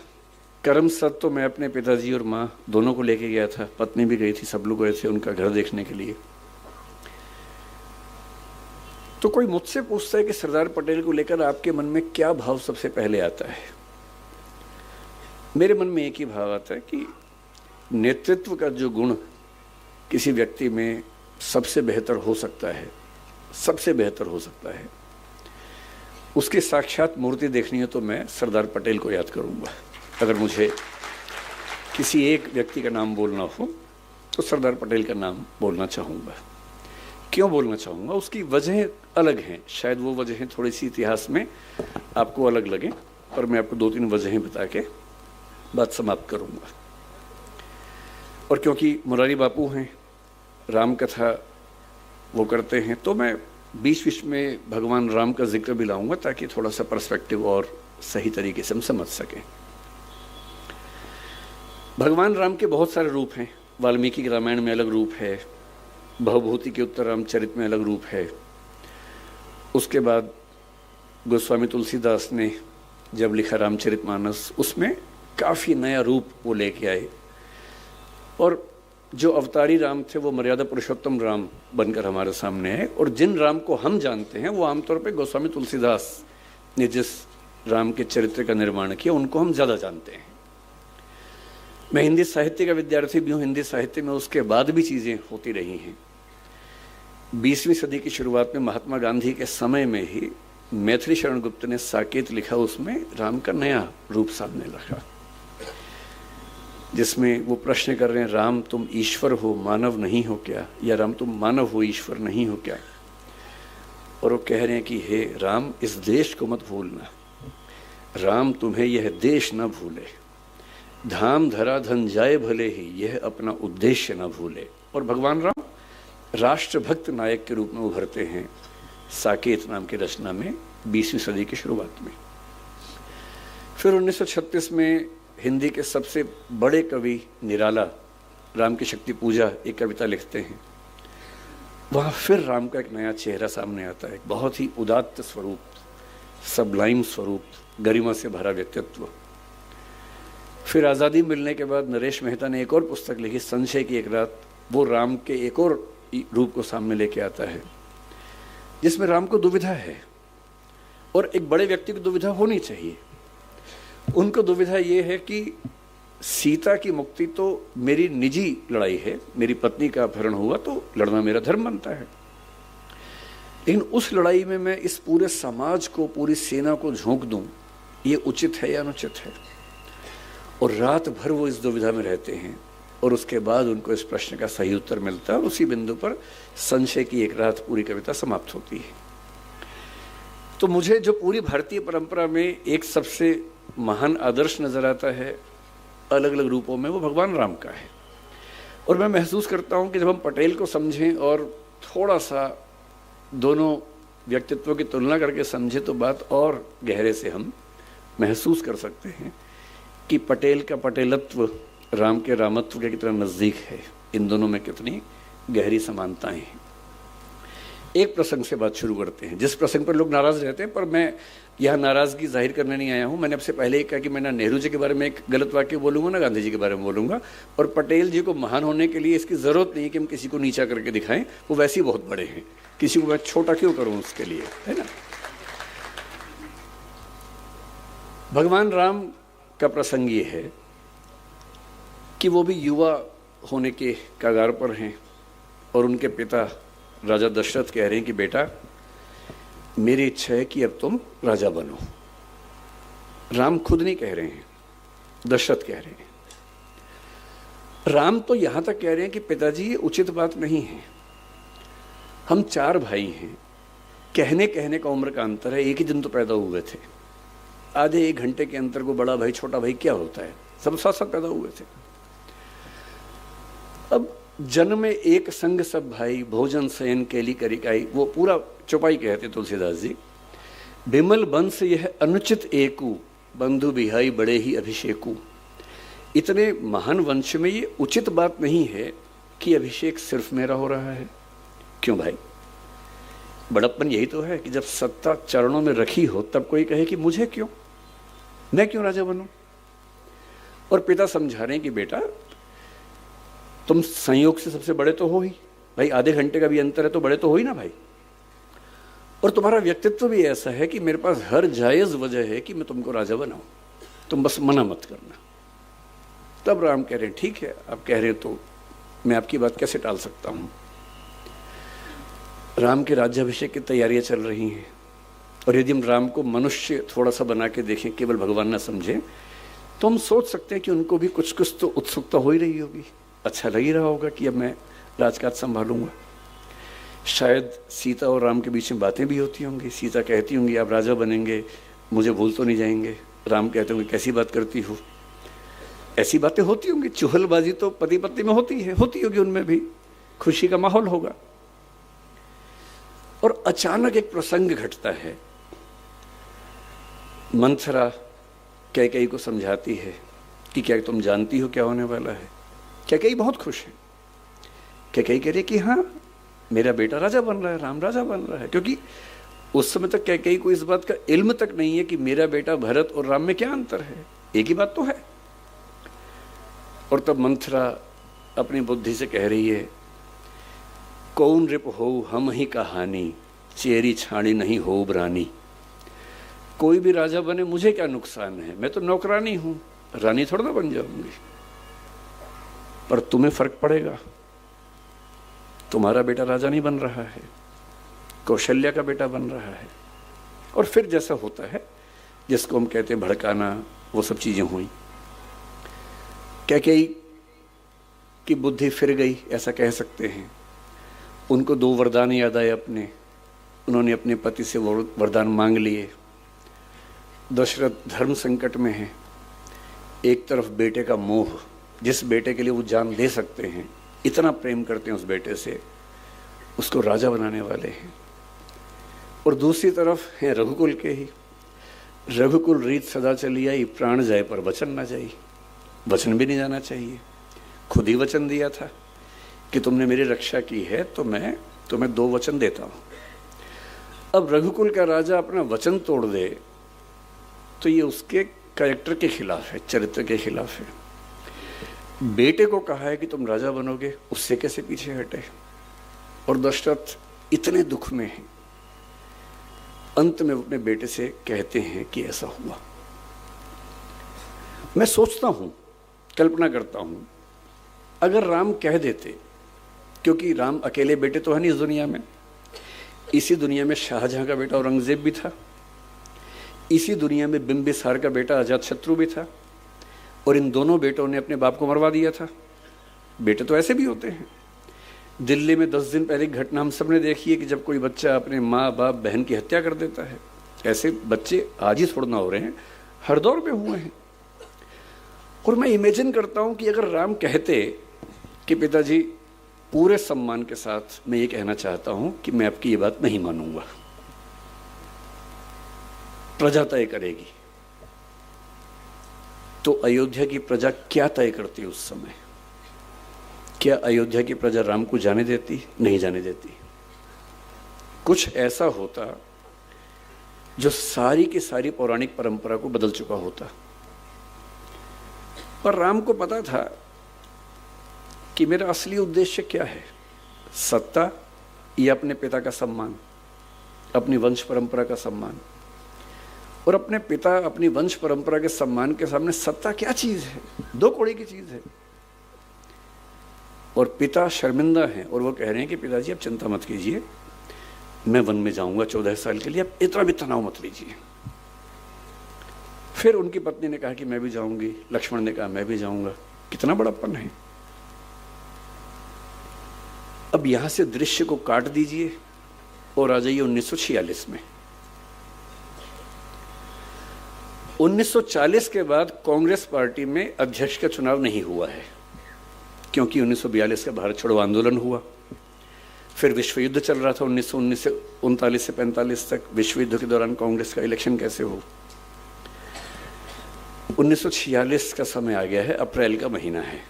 Speaker 1: करमसद तो मैं अपने पिताजी और माँ दोनों को लेके गया था, पत्नी भी गई थी, सब लोग गए थे उनका घर देखने के लिए। तो कोई मुझसे पूछता है कि सरदार पटेल को लेकर आपके मन में क्या भाव सबसे पहले आता है? मेरे मन में एक ही भाव आता है कि नेतृत्व का जो गुण किसी व्यक्ति में सबसे बेहतर हो सकता है, सबसे बेहतर हो सकता है, उसकी साक्षात मूर्ति देखनी है तो मैं सरदार पटेल को याद करूंगा। अगर मुझे किसी एक व्यक्ति का नाम बोलना हो तो सरदार पटेल का नाम बोलना चाहूँगा। क्यों बोलना चाहूँगा? उसकी वजह अलग हैं, शायद वो वजहें थोड़ी सी इतिहास में आपको अलग लगें, पर मैं आपको 2-3 वजहें बता के बात समाप्त करूँगा। और क्योंकि मुरारी बापू हैं, राम कथा वो करते हैं, तो मैं बीच बीच में भगवान राम का जिक्र भी लाऊंगा ताकि थोड़ा सा पर्सपेक्टिव और सही तरीके से हम समझ सकें। भगवान राम के बहुत सारे रूप हैं। वाल्मीकि के रामायण में अलग रूप है, भवभूति के उत्तर रामचरित में अलग रूप है। उसके बाद गोस्वामी तुलसीदास ने जब लिखा रामचरितमानस, उसमें काफ़ी नया रूप वो लेके आए। और जो अवतारी राम थे वो मर्यादा पुरुषोत्तम राम बनकर हमारे सामने है। और जिन राम को हम जानते हैं वो आमतौर पे गोस्वामी तुलसीदास ने जिस राम के चरित्र का निर्माण किया उनको हम ज़्यादा जानते हैं। मैं हिंदी साहित्य का विद्यार्थी भी हूँ। हिंदी साहित्य में उसके बाद भी चीज़ें होती रही हैं। 20वीं सदी की शुरुआत में महात्मा गांधी के समय में ही मैथिली शरण गुप्त ने साकेत लिखा, उसमें राम का नया रूप सामने रखा, जिसमें वो प्रश्न कर रहे हैं, राम तुम ईश्वर हो मानव नहीं हो क्या, या राम तुम मानव हो ईश्वर नहीं हो क्या। और वो कह रहे हैं कि हे राम, इस देश को मत भूलना, राम तुम्हें यह देश न भूले, धाम धरा धन जाए भले ही, यह अपना उद्देश्य न भूले। और भगवान राम राष्ट्रभक्त नायक के रूप में उभरते हैं साकेत नाम की रचना में 20वीं सदी की शुरुआत में। फिर 1936 में हिंदी के सबसे बड़े कवि निराला राम की शक्ति पूजा एक कविता लिखते हैं। वहाँ फिर राम का एक नया चेहरा सामने आता है, बहुत ही उदात्त स्वरूप, सबलाइम स्वरूप, गरिमा से भरा व्यक्तित्व। फिर आज़ादी मिलने के बाद नरेश मेहता ने एक और पुस्तक लिखी, संशय की एक रात। वो राम के एक और रूप को सामने लेके आता है, जिसमें राम को दुविधा है, और एक बड़े व्यक्ति को दुविधा होनी चाहिए। उनको दुविधा ये है कि सीता की मुक्ति तो मेरी निजी लड़ाई है, मेरी पत्नी का अपहरण हुआ तो लड़ना मेरा धर्म बनता है, लेकिन उस लड़ाई में मैं इस पूरे समाज को, पूरी सेना को झोंक दूं, ये उचित है या अनुचित है। और रात भर वो इस दुविधा में रहते हैं, और उसके बाद उनको इस प्रश्न का सही उत्तर मिलता है, और उसी बिंदु पर संशय की एक रात पूरी कविता समाप्त होती है। तो मुझे जो पूरी भारतीय परंपरा में एक सबसे महान आदर्श नजर आता है अलग अलग रूपों में, वो भगवान राम का है। और मैं महसूस करता हूँ कि जब हम पटेल को समझें और थोड़ा सा दोनों व्यक्तित्वों की तुलना करके समझें तो बात और गहरे से हम महसूस कर सकते हैं कि पटेल का पटेलत्व राम के रामत्व के कितना नज़दीक है, इन दोनों में कितनी गहरी समानताएं हैं। एक प्रसंग से बात शुरू करते हैं, जिस प्रसंग पर लोग नाराज़ रहते हैं, पर मैं यहाँ नाराज़गी जाहिर करने नहीं आया हूँ। मैंने आपसे पहले ही कहा कि मैं ना नेहरू जी के बारे में एक गलत वाक्य बोलूँगा, ना गांधी जी के बारे में बोलूँगा। और पटेल जी को महान होने के लिए इसकी ज़रूरत नहीं है कि हम किसी को नीचा करके दिखाएं, वो वैसे ही बहुत बड़े हैं, किसी को मैं छोटा क्यों करूँ उसके लिए, है ना। भगवान राम का प्रसंग ये है कि वो भी युवा होने के कगार पर हैं, और उनके पिता राजा दशरथ कह रहे हैं कि बेटा, मेरी इच्छा है कि अब तुम राजा बनो। राम खुद नहीं कह रहे हैं, दशरथ कह रहे हैं। राम तो यहां तक कह रहे हैं कि पिताजी ये उचित बात नहीं है, हम 4 भाई हैं, कहने का उम्र का अंतर है, एक ही दिन तो पैदा हुए थे, आधे 1 घंटे के अंतर को बड़ा भाई छोटा भाई क्या होता है, सब साथ साथ पैदा हुए थे। अब जन्म में एक संग सब भाई, भोजन शयन केली करी काई, वो पूरा चौपाई कहते तुलसीदास जी। बिमल बंस यह अनुचित एकू, बंधु बिहाई बड़े ही अभिषेकू। इतने महान वंश में ये उचित बात नहीं है कि अभिषेक सिर्फ मेरा हो रहा है। क्यों भाई, बड़प्पन यही तो है कि जब सत्ता चरणों में रखी हो तब कोई कहे कि मुझे क्यों, मैं क्यों राजा बनूं। और पिता समझा रहे हैं कि बेटा, तुम संयोग से सबसे बड़े तो हो ही भाई, आधे घंटे का भी अंतर है तो बड़े तो हो ही ना भाई। और तुम्हारा व्यक्तित्व भी ऐसा है कि मेरे पास हर जायज वजह है कि मैं तुमको राजा बनाऊं, तुम बस मना मत करना। तब राम कह रहे हैं ठीक है, आप कह रहे हैं तो मैं आपकी बात कैसे टाल सकता हूं। राम के राज्याभिषेक की तैयारियां चल रही हैं, और यदि हम राम को मनुष्य थोड़ा सा बना के देखें, केवल भगवान ना समझें, तो हम सोच सकते हैं कि उनको भी कुछ कुछ तो उत्सुकता हो ही रही होगी, अच्छा लग ही रहा होगा कि अब मैं राजकाज संभालूंगा। शायद सीता और राम के बीच में बातें भी होती होंगी। सीता कहती होंगी आप राजा बनेंगे, मुझे भूल तो नहीं जाएंगे। राम कहते होंगे कैसी बात करती हो। ऐसी बातें होती होंगी। चुहलबाजी तो पति पत्नी में होती है, होती होगी, उनमें भी खुशी का माहौल होगा। और अचानक एक प्रसंग घटता है। मंथरा कैकेयी को समझाती है कि क्या तुम जानती हो क्या होने वाला है। कैकेयी बहुत खुश है। कैकेयी कह रही कि हाँ, मेरा बेटा राजा बन रहा है, राम राजा बन रहा है। क्योंकि उस समय तक कैकेयी को इस बात का इल्म तक नहीं है कि मेरा बेटा भरत और राम में क्या अंतर है, एक ही बात तो है। और तब मंथरा अपनी बुद्धि से कह रही है, कौन रिप हो हम ही कहानी, चेरी छाणी नहीं हो बरानी। कोई भी राजा बने मुझे क्या नुकसान है, मैं तो नौकरानी हूं, रानी थोड़ा ना बन जाऊंगी। पर तुम्हें फर्क पड़ेगा, तुम्हारा बेटा राजा नहीं बन रहा है, कौशल्या का बेटा बन रहा है। और फिर जैसा होता है जिसको हम कहते हैं भड़काना, वो सब चीजें हुई। कैकेयी की बुद्धि फिर गई, ऐसा कह सकते हैं। उनको 2 वरदान याद आए अपने। उन्होंने अपने पति से वरदान मांग लिए। दशरथ धर्म संकट में है। एक तरफ बेटे का मोह, जिस बेटे के लिए वो जान दे सकते हैं, इतना प्रेम करते हैं उस बेटे से, उसको राजा बनाने वाले हैं। और दूसरी तरफ है रघुकुल के ही। रघुकुल रीत सदा चली आई, प्राण जाए पर वचन ना जाई। वचन भी नहीं जाना चाहिए। खुद ही वचन दिया था कि तुमने मेरी रक्षा की है तो मैं तुम्हें 2 वचन देता हूं। अब रघुकुल का राजा अपना वचन तोड़ दे तो ये उसके कैरेक्टर के खिलाफ है, चरित्र के खिलाफ है। बेटे को कहा है कि तुम राजा बनोगे, उससे कैसे पीछे हटे। और दशरथ इतने दुख में हैं, अंत में अपने बेटे से कहते हैं कि ऐसा हुआ। मैं सोचता हूं, कल्पना करता हूं, अगर राम कह देते, क्योंकि राम अकेले बेटे तो है नहीं इस दुनिया में, इसी दुनिया में शाहजहां का बेटा औरंगजेब भी था, इसी दुनिया में बिंबिसार का बेटा अजातशत्रु भी था, और इन दोनों बेटों ने अपने बाप को मरवा दिया था। बेटे तो ऐसे भी होते हैं। दिल्ली में 10 दिन पहले की घटना हम सब ने देखी है कि जब कोई बच्चा अपने माँ बाप बहन की हत्या कर देता है। ऐसे बच्चे आज ही थोड़ा ना हो रहे हैं, हर दौर में हुए हैं। और मैं इमेजिन करता हूं कि अगर राम कहते कि पिताजी पूरे सम्मान के साथ मैं ये कहना चाहता हूं कि मैं आपकी ये बात नहीं मानूंगा, प्रजा तय करेगी, तो अयोध्या की प्रजा क्या तय करती उस समय? क्या अयोध्या की प्रजा राम को जाने देती? नहीं जाने देती। कुछ ऐसा होता जो सारी की सारी पौराणिक परंपरा को बदल चुका होता। पर राम को पता था कि मेरा असली उद्देश्य क्या है, सत्ता या अपने पिता का सम्मान, अपनी वंश परंपरा का सम्मान। और अपने पिता, अपनी वंश परंपरा के सम्मान के सामने सत्ता क्या चीज है? 2 कौड़ी की चीज है। और पिता शर्मिंदा हैं और वो कह रहे हैं कि पिताजी आप चिंता मत कीजिए, मैं वन में जाऊंगा 14 साल के लिए, आप इतना भी तनाव मत लीजिए। फिर उनकी पत्नी ने कहा कि मैं भी जाऊंगी, लक्ष्मण ने कहा मैं भी जाऊंगा। कितना बड़प्पन है। अब यहां से दृश्य को काट दीजिए और आ जाइए 1946 में। 1940 के बाद कांग्रेस पार्टी में अध्यक्ष का चुनाव नहीं हुआ है, क्योंकि 1942 का भारत छोड़ो आंदोलन हुआ। फिर विश्व युद्ध चल रहा था 1919 से 39 से 45 तक। विश्व युद्ध के दौरान कांग्रेस का इलेक्शन कैसे हो? 1946 का समय आ गया है, अप्रैल का महीना है।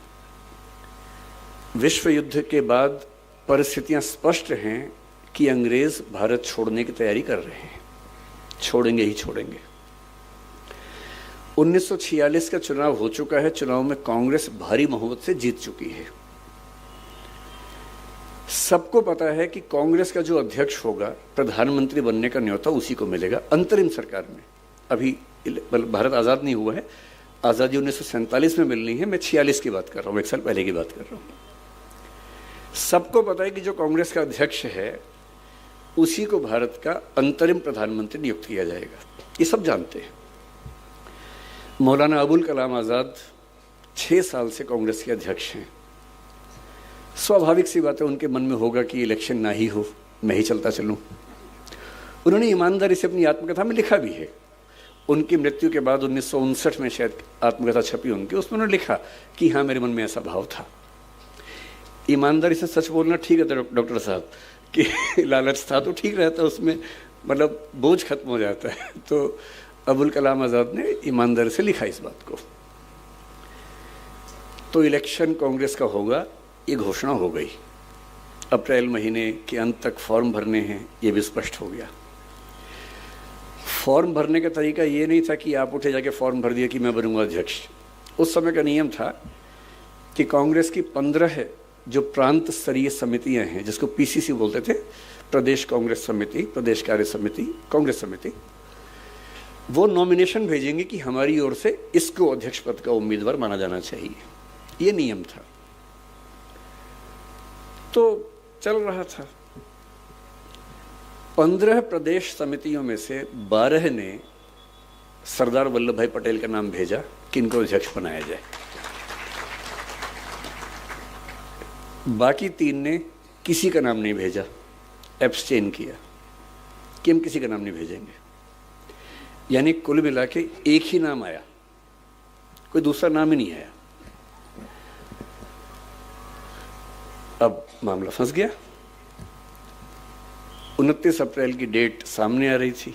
Speaker 1: विश्व युद्ध के बाद परिस्थितियां स्पष्ट हैं कि अंग्रेज भारत छोड़ने की तैयारी कर रहे हैं, छोड़ेंगे ही छोड़ेंगे। 1946 का चुनाव हो चुका है। चुनाव में कांग्रेस भारी बहुमत से जीत चुकी है। सबको पता है कि कांग्रेस का जो अध्यक्ष होगा, प्रधानमंत्री बनने का न्योता उसी को मिलेगा अंतरिम सरकार में। अभी भारत आज़ाद नहीं हुआ है, आज़ादी 1947 में मिलनी है। मैं 46 की बात कर रहा हूँ, 1 साल पहले की बात कर रहा हूँ। सबको पता है कि जो कांग्रेस का अध्यक्ष है उसी को भारत का अंतरिम प्रधानमंत्री नियुक्त किया जाएगा। ये सब जानते हैं। मौलाना अबुल कलाम आज़ाद 6 साल से कांग्रेस के अध्यक्ष हैं। स्वाभाविक सी बात है, उनके मन में होगा कि इलेक्शन ना ही हो, मैं ही चलता चलूं। उन्होंने ईमानदारी से अपनी आत्मकथा में लिखा भी है। उनकी मृत्यु के बाद 1959 में शायद आत्मकथा छपी उनकी, उसमें उन्होंने लिखा कि हाँ, मेरे मन में ऐसा भाव था। ईमानदारी से सच बोलना ठीक है डॉक्टर साहब, कि लालच था तो ठीक रहता, उसमें मतलब बोझ खत्म हो जाता है। तो अबुल कलाम आज़ाद ने ईमानदारी से लिखा इस बात को। तो इलेक्शन कांग्रेस का होगा, ये घोषणा हो गई। अप्रैल महीने के अंत तक फॉर्म भरने हैं, ये भी स्पष्ट हो गया। फॉर्म भरने का तरीका ये नहीं था कि आप उठे जाके फॉर्म भर दिया कि मैं बनूंगा अध्यक्ष। उस समय का नियम था कि कांग्रेस की 15 जो प्रांत स्तरीय समितियां हैं, जिसको पीसीसी बोलते थे, प्रदेश कांग्रेस समिति, प्रदेश कार्य समिति, कांग्रेस समिति, वो नॉमिनेशन भेजेंगे कि हमारी ओर से इसको अध्यक्ष पद का उम्मीदवार माना जाना चाहिए। ये नियम था। तो चल रहा था। 15 प्रदेश समितियों में से 12 ने सरदार वल्लभ भाई पटेल का नाम भेजा कि इनको अध्यक्ष बनाया जाए। बाकी 3 ने किसी का नाम नहीं भेजा, एब्सटेन किया कि हम किसी का नाम नहीं भेजेंगे। यानी कुल मिला के एक ही नाम आया, कोई दूसरा नाम ही नहीं आया। अब मामला फंस गया। 29 अप्रैल की डेट सामने आ रही थी,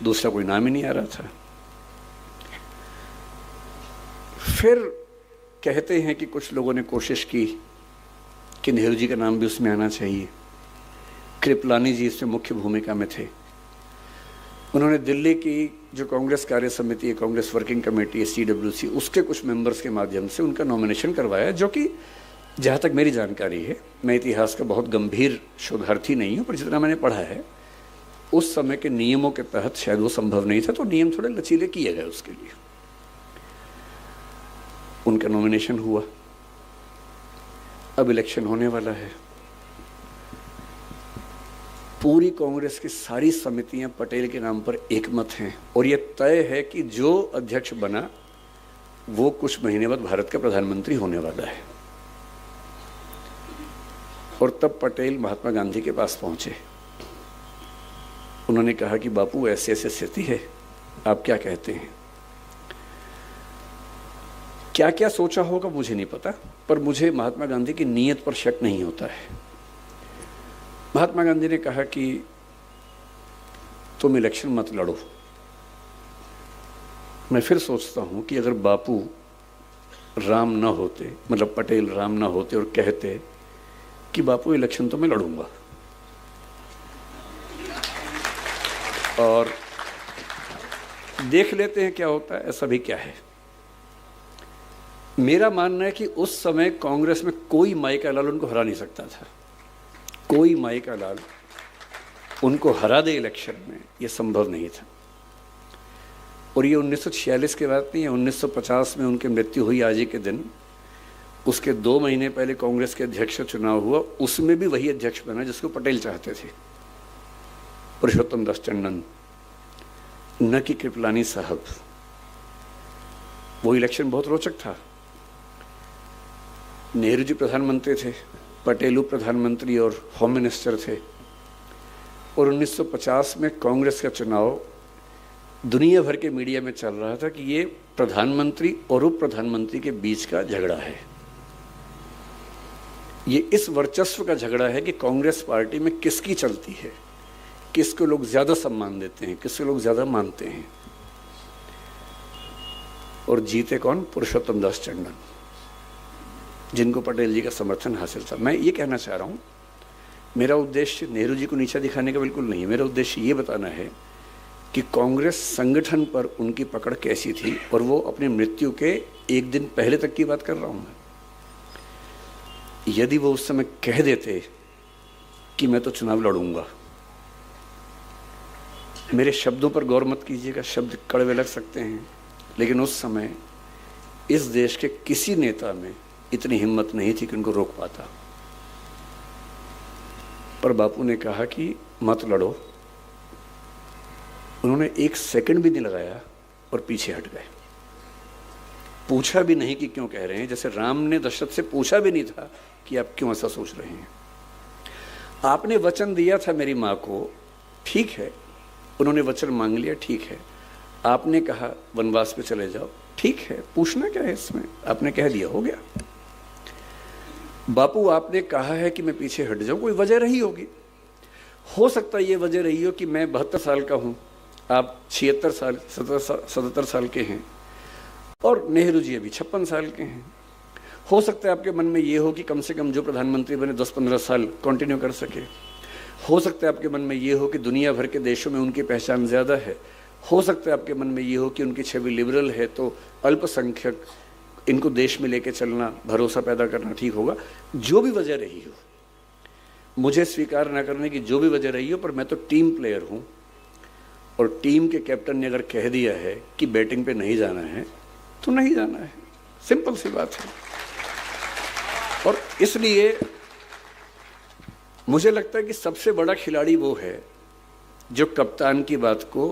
Speaker 1: दूसरा कोई नाम ही नहीं आ रहा था। फिर कहते हैं कि कुछ लोगों ने कोशिश की कि नेहरू जी का नाम भी उसमें आना चाहिए। कृपलानी जी इसमें मुख्य भूमिका में थे। उन्होंने दिल्ली की जो कांग्रेस कार्य समिति है, कांग्रेस वर्किंग कमेटी है, CWC, उसके कुछ मेंबर्स के माध्यम से उनका नॉमिनेशन करवाया, जो कि जहाँ तक मेरी जानकारी है, मैं इतिहास का बहुत गंभीर शोधार्थी नहीं हूँ, पर जितना मैंने पढ़ा है उस समय के नियमों के तहत शायद वो संभव नहीं था, तो नियम थोड़े लचीले किए गए उसके लिए। उनका नॉमिनेशन हुआ। अब इलेक्शन होने वाला है। पूरी कांग्रेस की सारी समितियां पटेल के नाम पर एकमत हैं और यह तय है कि जो अध्यक्ष बना वो कुछ महीने बाद भारत का प्रधानमंत्री होने वाला है। और तब पटेल महात्मा गांधी के पास पहुंचे। उन्होंने कहा कि बापू, ऐसे ऐसे स्थिति है, आप क्या कहते हैं? क्या क्या सोचा होगा मुझे नहीं पता, पर मुझे महात्मा गांधी की नीयत पर शक नहीं होता है। महात्मा गांधी ने कहा कि तुम इलेक्शन मत लड़ो। मैं फिर सोचता हूं कि अगर बापू राम ना होते, मतलब पटेल राम ना होते और कहते कि बापू इलेक्शन तो मैं लड़ूंगा, और देख लेते हैं क्या होता है, ऐसा भी क्या है। मेरा मानना है कि उस समय कांग्रेस में कोई माई का लाल उनको हरा नहीं सकता था। कोई माई का लाल उनको हरा दे इलेक्शन में, यह संभव नहीं था। और ये 1946 के बाद नहीं है, 1950 में उनकी मृत्यु हुई आज ही के दिन। उसके 2 महीने पहले कांग्रेस के अध्यक्ष का चुनाव हुआ, उसमें भी वही अध्यक्ष बना जिसको पटेल चाहते थे, पुरुषोत्तम दास टंडन, न कि कृपलानी साहब। वो इलेक्शन बहुत रोचक था। नेहरू जी प्रधानमंत्री थे, पटेल उप प्रधानमंत्री और होम मिनिस्टर थे। और 1950 में कांग्रेस का चुनाव दुनिया भर के मीडिया में चल रहा था कि ये प्रधानमंत्री और उप प्रधानमंत्री के बीच का झगड़ा है। ये इस वर्चस्व का झगड़ा है कि कांग्रेस पार्टी में किसकी चलती है, किसको लोग ज्यादा सम्मान देते हैं, किसको लोग ज्यादा मानते हैं। और जीते कौन? पुरुषोत्तम दास टंडन, जिनको पटेल जी का समर्थन हासिल था। मैं ये कहना चाह रहा हूं, मेरा उद्देश्य नेहरू जी को नीचा दिखाने का बिल्कुल नहीं है। मेरा उद्देश्य ये बताना है कि कांग्रेस संगठन पर उनकी पकड़ कैसी थी, और वो अपनी मृत्यु के 1 दिन पहले तक की बात कर रहा हूं मैं। यदि वो उस समय कह देते कि मैं तो चुनाव लड़ूंगा, मेरे शब्दों पर गौर मत कीजिएगा, शब्द कड़वे लग सकते हैं, लेकिन उस समय इस देश के किसी नेता में इतनी हिम्मत नहीं थी कि उनको रोक पाता। पर बापू ने कहा कि मत लड़ो। उन्होंने 1 सेकंड भी नहीं लगाया और पीछे हट गए। पूछा भी नहीं कि क्यों कह रहे हैं, जैसे राम ने दशरथ से पूछा भी नहीं था कि आप क्यों ऐसा सोच रहे हैं। आपने वचन दिया था मेरी माँ को, ठीक है, उन्होंने वचन मांग लिया, ठीक है। आपने कहा वनवास पे चले जाओ, ठीक है, पूछना क्या है इसमें, आपने कह दिया, हो गया। बापू आपने कहा है कि मैं पीछे हट जाऊं, कोई वजह रही होगी, हो सकता है ये वजह रही हो कि मैं 72 साल का हूं, आप 76 साल 77 साल के हैं, और नेहरू जी अभी 56 साल के हैं। हो सकता है आपके मन में ये हो कि कम से कम जो प्रधानमंत्री बने 10-15 साल कंटिन्यू कर सके। हो सकता है आपके मन में ये हो कि दुनिया भर के देशों में उनकी पहचान ज़्यादा है। हो सकता है आपके मन में ये हो कि उनकी छवि लिबरल है, तो अल्पसंख्यक इनको देश में लेके चलना, भरोसा पैदा करना ठीक होगा। जो भी वजह रही हो, मुझे स्वीकार ना करने की जो भी वजह रही हो, पर मैं तो टीम प्लेयर हूँ, और टीम के कैप्टन ने अगर कह दिया है कि बैटिंग पे नहीं जाना है तो नहीं जाना है, सिंपल सी बात है। और इसलिए मुझे लगता है कि सबसे बड़ा खिलाड़ी वो है जो कप्तान की बात को,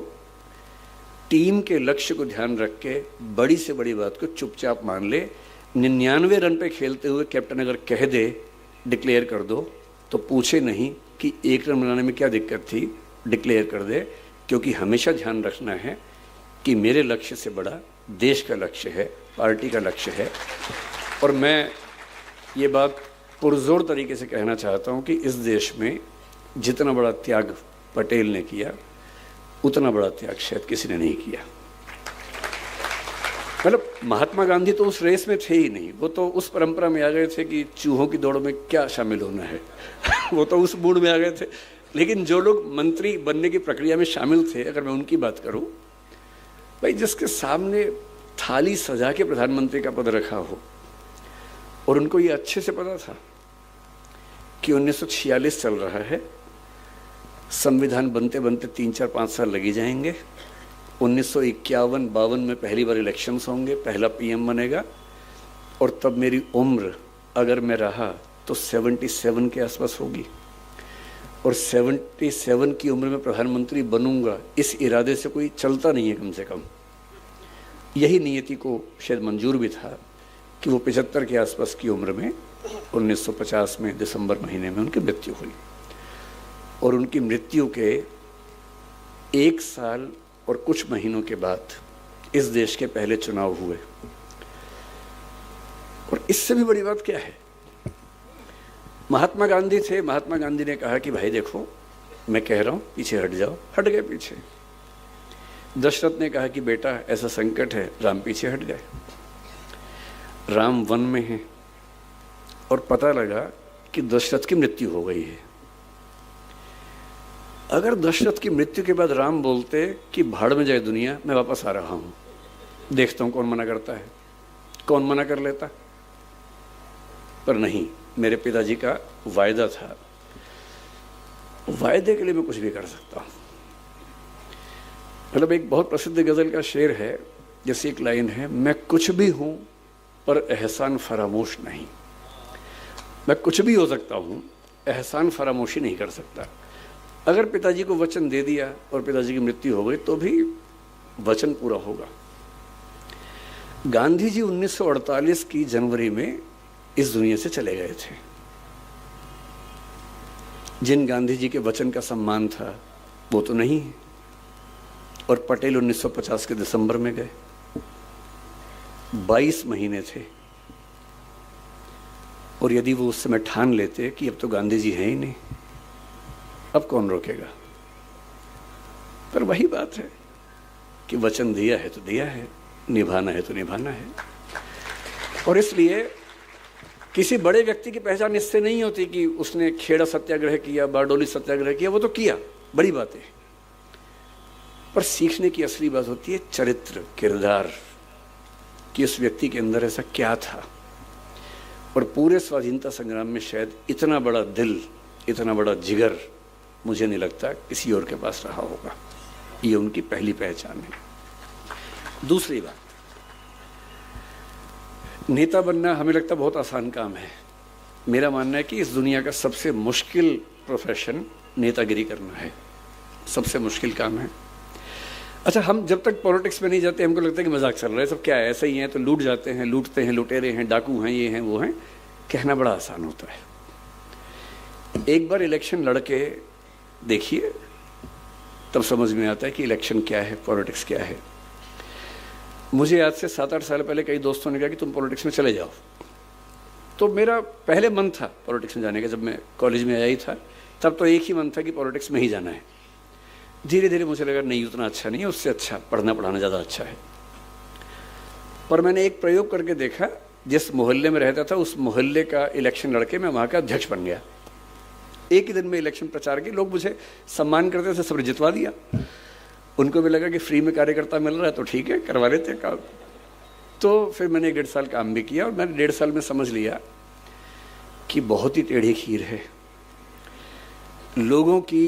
Speaker 1: टीम के लक्ष्य को ध्यान रख के बड़ी से बड़ी बात को चुपचाप मान ले। 99 रन पे खेलते हुए कैप्टन अगर कह दे डिक्लेयर कर दो, तो पूछे नहीं कि 1 रन बनाने में क्या दिक्कत थी, डिक्लेयर कर दे। क्योंकि हमेशा ध्यान रखना है कि मेरे लक्ष्य से बड़ा देश का लक्ष्य है, पार्टी का लक्ष्य है। और मैं ये बात पुरजोर तरीके से कहना चाहता हूँ कि इस देश में जितना बड़ा त्याग पटेल ने किया, उतना बड़ा त्याग शायद किसी ने नहीं किया। मतलब महात्मा गांधी तो उस रेस में थे ही नहीं, वो तो उस परंपरा में आ गए थे कि चूहों की दौड़ में क्या शामिल होना है वो तो उस मूड में आ गए थे। लेकिन जो लोग मंत्री बनने की प्रक्रिया में शामिल थे, अगर मैं उनकी बात करूं, भाई जिसके सामने थाली सजा के प्रधानमंत्री का पद रखा हो, और उनको ये अच्छे से पता था कि 1946 चल रहा है, संविधान बनते बनते 3-4-5 साल लगी जाएंगे, 1951-52 में पहली बार इलेक्शंस होंगे, पहला पीएम बनेगा, और तब मेरी उम्र अगर मैं रहा तो 77 के आसपास होगी, और 77 की उम्र में प्रधानमंत्री बनूंगा, इस इरादे से कोई चलता नहीं है। कम से कम यही नियति को शायद मंजूर भी था कि वो 75 के आसपास की उम्र में 1950 में दिसंबर महीने में उनकी मृत्यु हुई। और उनकी मृत्यु के 1 साल और कुछ महीनों के बाद इस देश के पहले चुनाव हुए। और इससे भी बड़ी बात क्या है, महात्मा गांधी थे, महात्मा गांधी ने कहा कि भाई देखो मैं कह रहा हूं पीछे हट जाओ, हट गए पीछे। दशरथ ने कहा कि बेटा ऐसा संकट है, राम पीछे हट गए। राम वन में हैं और पता लगा कि दशरथ की मृत्यु हो गई है। अगर दशरथ की मृत्यु के बाद राम बोलते कि भाड़ में जाए दुनिया, मैं वापस आ रहा हूं, देखता हूं कौन मना करता है, कौन मना कर लेता। पर नहीं, मेरे पिताजी का वायदा था, वायदे के लिए मैं कुछ भी कर सकता हूं। मतलब एक बहुत प्रसिद्ध गजल का शेर है, जैसे एक लाइन है, मैं कुछ भी हूं पर एहसान फरामोश नहीं। मैं कुछ भी हो सकता हूं, एहसान फरामोशी नहीं कर सकता। अगर पिताजी को वचन दे दिया और पिताजी की मृत्यु हो गई तो भी वचन पूरा होगा। गांधी जी 1948 की जनवरी में इस दुनिया से चले गए थे। जिन गांधी जी के वचन का सम्मान था वो तो नहीं है। और पटेल 1950 के दिसंबर में गए, 22 महीने थे। और यदि वो उस समय ठान लेते कि अब तो गांधी जी हैं ही नहीं, अब कौन रोकेगा। पर वही बात है कि वचन दिया है तो दिया है, निभाना है तो निभाना है। और इसलिए किसी बड़े व्यक्ति की पहचान इससे नहीं होती कि उसने खेड़ा सत्याग्रह किया, बारडोली सत्याग्रह किया, वो तो किया, बड़ी बात है। पर सीखने की असली बात होती है चरित्र, किरदार, कि उस व्यक्ति के अंदर ऐसा क्या था। और पूरे स्वाधीनता संग्राम में शायद इतना बड़ा दिल, इतना बड़ा जिगर मुझे नहीं लगता किसी और के पास रहा होगा। ये उनकी पहली पहचान है। दूसरी बात, नेता बनना हमें लगता बहुत आसान काम है। मेरा मानना है कि इस दुनिया का सबसे मुश्किल प्रोफेशन नेतागिरी करना है, सबसे मुश्किल काम है। अच्छा, हम जब तक पॉलिटिक्स में नहीं जाते हमको लगता है कि मजाक चल रहा है, सब क्या है, ऐसे ही हैं तो लूट जाते हैं, लूटते हैं, लुटेरे हैं, डाकू हैं, ये हैं वो हैं। कहना बड़ा आसान होता है। एक बार इलेक्शन लड़के देखिए, तब समझ में आता है कि इलेक्शन क्या है, पॉलिटिक्स क्या है। मुझे आज से 7-8 साल पहले कई दोस्तों ने कहा कि तुम पॉलिटिक्स में चले जाओ, तो मेरा पहले मन था पॉलिटिक्स में जाने का। जब मैं कॉलेज में आया ही था तब तो एक ही मन था कि पॉलिटिक्स में ही जाना है। धीरे धीरे मुझे लगा नहीं, उतना अच्छा नहीं है, उससे अच्छा पढ़ना पढ़ाना ज़्यादा अच्छा है। पर मैंने एक प्रयोग करके देखा, जिस मोहल्ले में रहता था उस मोहल्ले का इलेक्शन लड़के मैं वहाँ का अध्यक्ष बन गया। एक ही दिन में इलेक्शन प्रचार की, लोग मुझे सम्मान करते थे, सब जितवा दिया। उनको भी लगा कि फ्री में कार्यकर्ता मिल रहा है तो ठीक है, करवा लेते काम। तो फिर मैंने 1.5 साल काम भी किया और मैंने 1.5 साल में समझ लिया कि बहुत ही टेढ़ी खीर है। लोगों की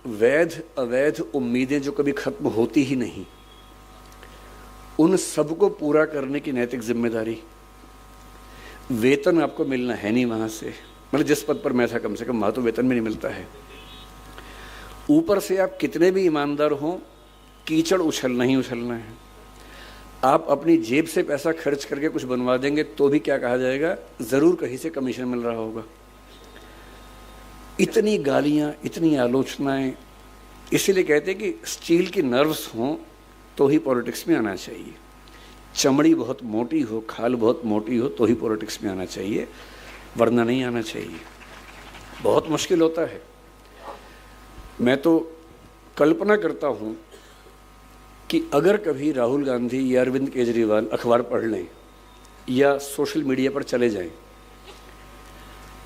Speaker 1: वैध अवैध उम्मीदें जो कभी खत्म होती ही नहीं, उन सबको पूरा करने की नैतिक जिम्मेदारी। वेतन आपको मिलना है नहीं वहां से, मतलब जिस पद पर मैं था कम से कम वहां तो वेतन भी नहीं मिलता है। ऊपर से आप कितने भी ईमानदार हों, कीचड़ उछलना ही उछलना है। आप अपनी जेब से पैसा खर्च करके कुछ बनवा देंगे तो भी क्या कहा जाएगा, जरूर कहीं से कमीशन मिल रहा होगा। इतनी गालियां, इतनी आलोचनाएं। इसीलिए कहते हैं कि स्टील की नर्व्स हों तो ही पॉलिटिक्स में आना चाहिए। चमड़ी बहुत मोटी हो, खाल बहुत मोटी हो तो ही पॉलिटिक्स में आना चाहिए, वरना नहीं आना चाहिए। बहुत मुश्किल होता है। मैं तो कल्पना करता हूं कि अगर कभी राहुल गांधी या अरविंद केजरीवाल अखबार पढ़ लें या सोशल मीडिया पर चले जाएं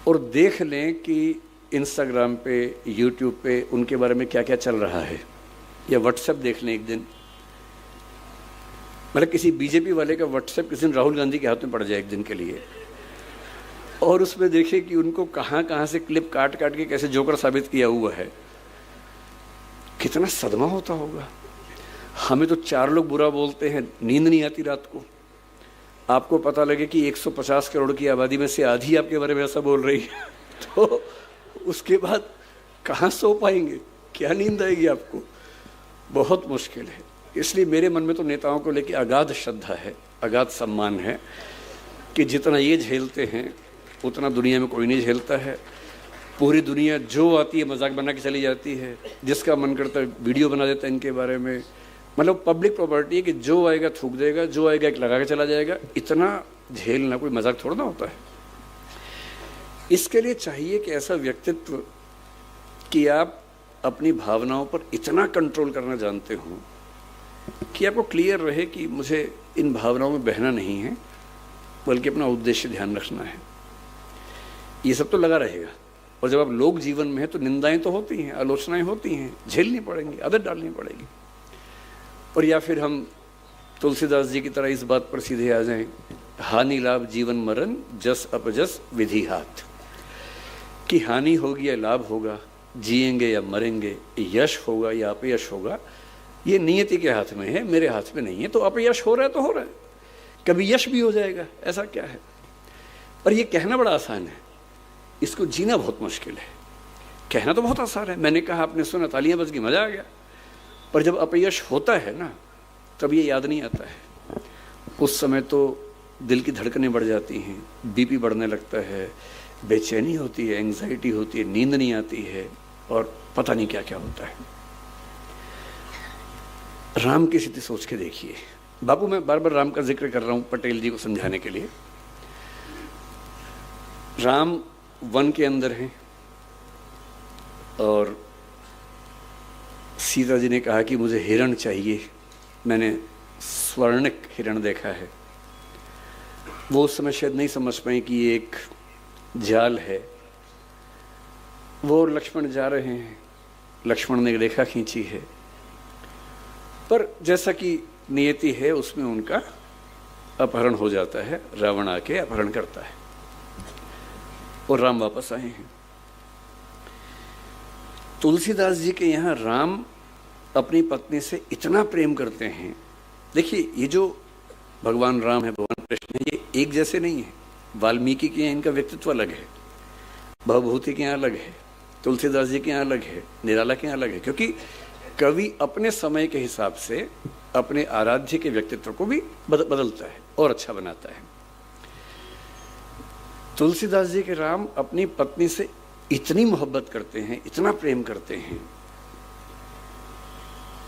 Speaker 1: और देख लें कि इंस्टाग्राम पे, यूट्यूब पे उनके बारे में क्या क्या चल रहा है, या व्हाट्सएप देख लें एक दिन, मतलब किसी बीजेपी वाले का व्हाट्सएप किसी दिन राहुल गांधी के हाथ में पड़ जाए एक दिन के लिए, और उसमें देखें कि उनको कहाँ कहाँ से क्लिप काट काट के कैसे जोकर साबित किया हुआ है, कितना सदमा होता होगा। हमें तो 4 लोग बुरा बोलते हैं, नींद नहीं आती रात को। आपको पता लगे कि 150 करोड़ की आबादी में से आधी आपके बारे में ऐसा बोल रही है तो उसके बाद कहाँ सो पाएंगे, क्या नींद आएगी आपको? बहुत मुश्किल है। इसलिए मेरे मन में तो नेताओं को लेकर अगाध श्रद्धा है, अगाध सम्मान है कि जितना ये झेलते हैं उतना दुनिया में कोई नहीं झेलता है। पूरी दुनिया जो आती है मजाक बना के चली जाती है, जिसका मन करता है वीडियो बना देता है इनके बारे में। मतलब पब्लिक प्रॉपर्टी है कि जो आएगा थूक देगा, जो आएगा एक लगा के चला जाएगा। इतना झेलना कोई मजाक थोड़ा ना होता है। इसके लिए चाहिए कि ऐसा व्यक्तित्व कि आप अपनी भावनाओं पर इतना कंट्रोल करना जानते हो कि आपको क्लियर रहे कि मुझे इन भावनाओं में बहना नहीं है, बल्कि अपना उद्देश्य ध्यान रखना है। ये सब तो लगा रहेगा। और जब आप लोक जीवन में है तो निंदाएं तो होती हैं, आलोचनाएं होती हैं, झेलनी पड़ेंगी, आदत डालनी पड़ेगी। और या फिर हम तुलसीदास जी की तरह इस बात पर सीधे आ जाएं, हानि लाभ जीवन मरण जस अपजस विधि हाथ, कि हानि होगी या लाभ होगा, जिएंगे या मरेंगे, यश होगा या अपयश होगा, ये नियति के हाथ में है, मेरे हाथ में नहीं है। तो अपयश हो रहा है तो हो रहा है, कभी यश भी हो जाएगा, ऐसा क्या है। और ये कहना बड़ा आसान है, इसको जीना बहुत मुश्किल है। कहना तो बहुत आसान है, मैंने कहा, आपने सुना, तालियां बज गई, मजा आ गया। पर जब अपयश होता है ना, तब ये याद नहीं आता है। उस समय तो दिल की धड़कनें बढ़ जाती हैं, बीपी बढ़ने लगता है, बेचैनी होती है, एंग्जाइटी होती है, नींद नहीं आती है, और पता नहीं क्या क्या होता है। राम की स्थिति सोच के देखिए। बापू, मैं बार बार राम का जिक्र कर रहा हूं पटेल जी को समझाने के लिए। राम वन के अंदर हैं और सीता जी ने कहा कि मुझे हिरण चाहिए, मैंने स्वर्णिक हिरण देखा है। वो उस समय शायद नहीं समझ पाए कि ये एक जाल है। वो लक्ष्मण जा रहे हैं, लक्ष्मण ने रेखा खींची है, पर जैसा कि नियति है उसमें उनका अपहरण हो जाता है, रावण आके अपहरण करता है और राम वापस आए हैं। तुलसीदास जी के यहाँ राम अपनी पत्नी से इतना प्रेम करते हैं। देखिए, ये जो भगवान राम है, भगवान कृष्ण है, ये एक जैसे नहीं है। वाल्मीकि के यहाँ इनका व्यक्तित्व अलग है, भवभूति के यहाँ अलग है, तुलसीदास जी के यहाँ अलग है, निराला के यहाँ अलग है, क्योंकि कवि अपने समय के हिसाब से अपने आराध्य के व्यक्तित्व को भी बदलता है और अच्छा बनाता है। तुलसीदास जी के राम अपनी पत्नी से इतनी मोहब्बत करते हैं, इतना प्रेम करते हैं,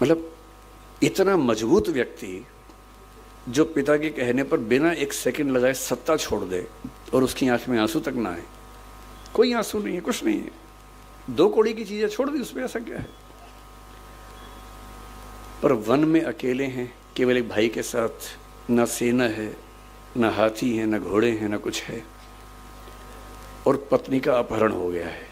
Speaker 1: मतलब इतना मजबूत व्यक्ति जो पिता के कहने पर बिना एक सेकंड लगाए सत्ता छोड़ दे और उसकी आंख में आंसू तक ना आए, कोई आंसू नहीं है, कुछ नहीं है, 2 कौड़ी की चीजें छोड़ दी, उसमें ऐसा क्या है। पर वन में अकेले हैं, केवल एक भाई के साथ, ना सेना है, ना हाथी है, ना घोड़े हैं, ना कुछ है, और पत्नी का अपहरण हो गया है।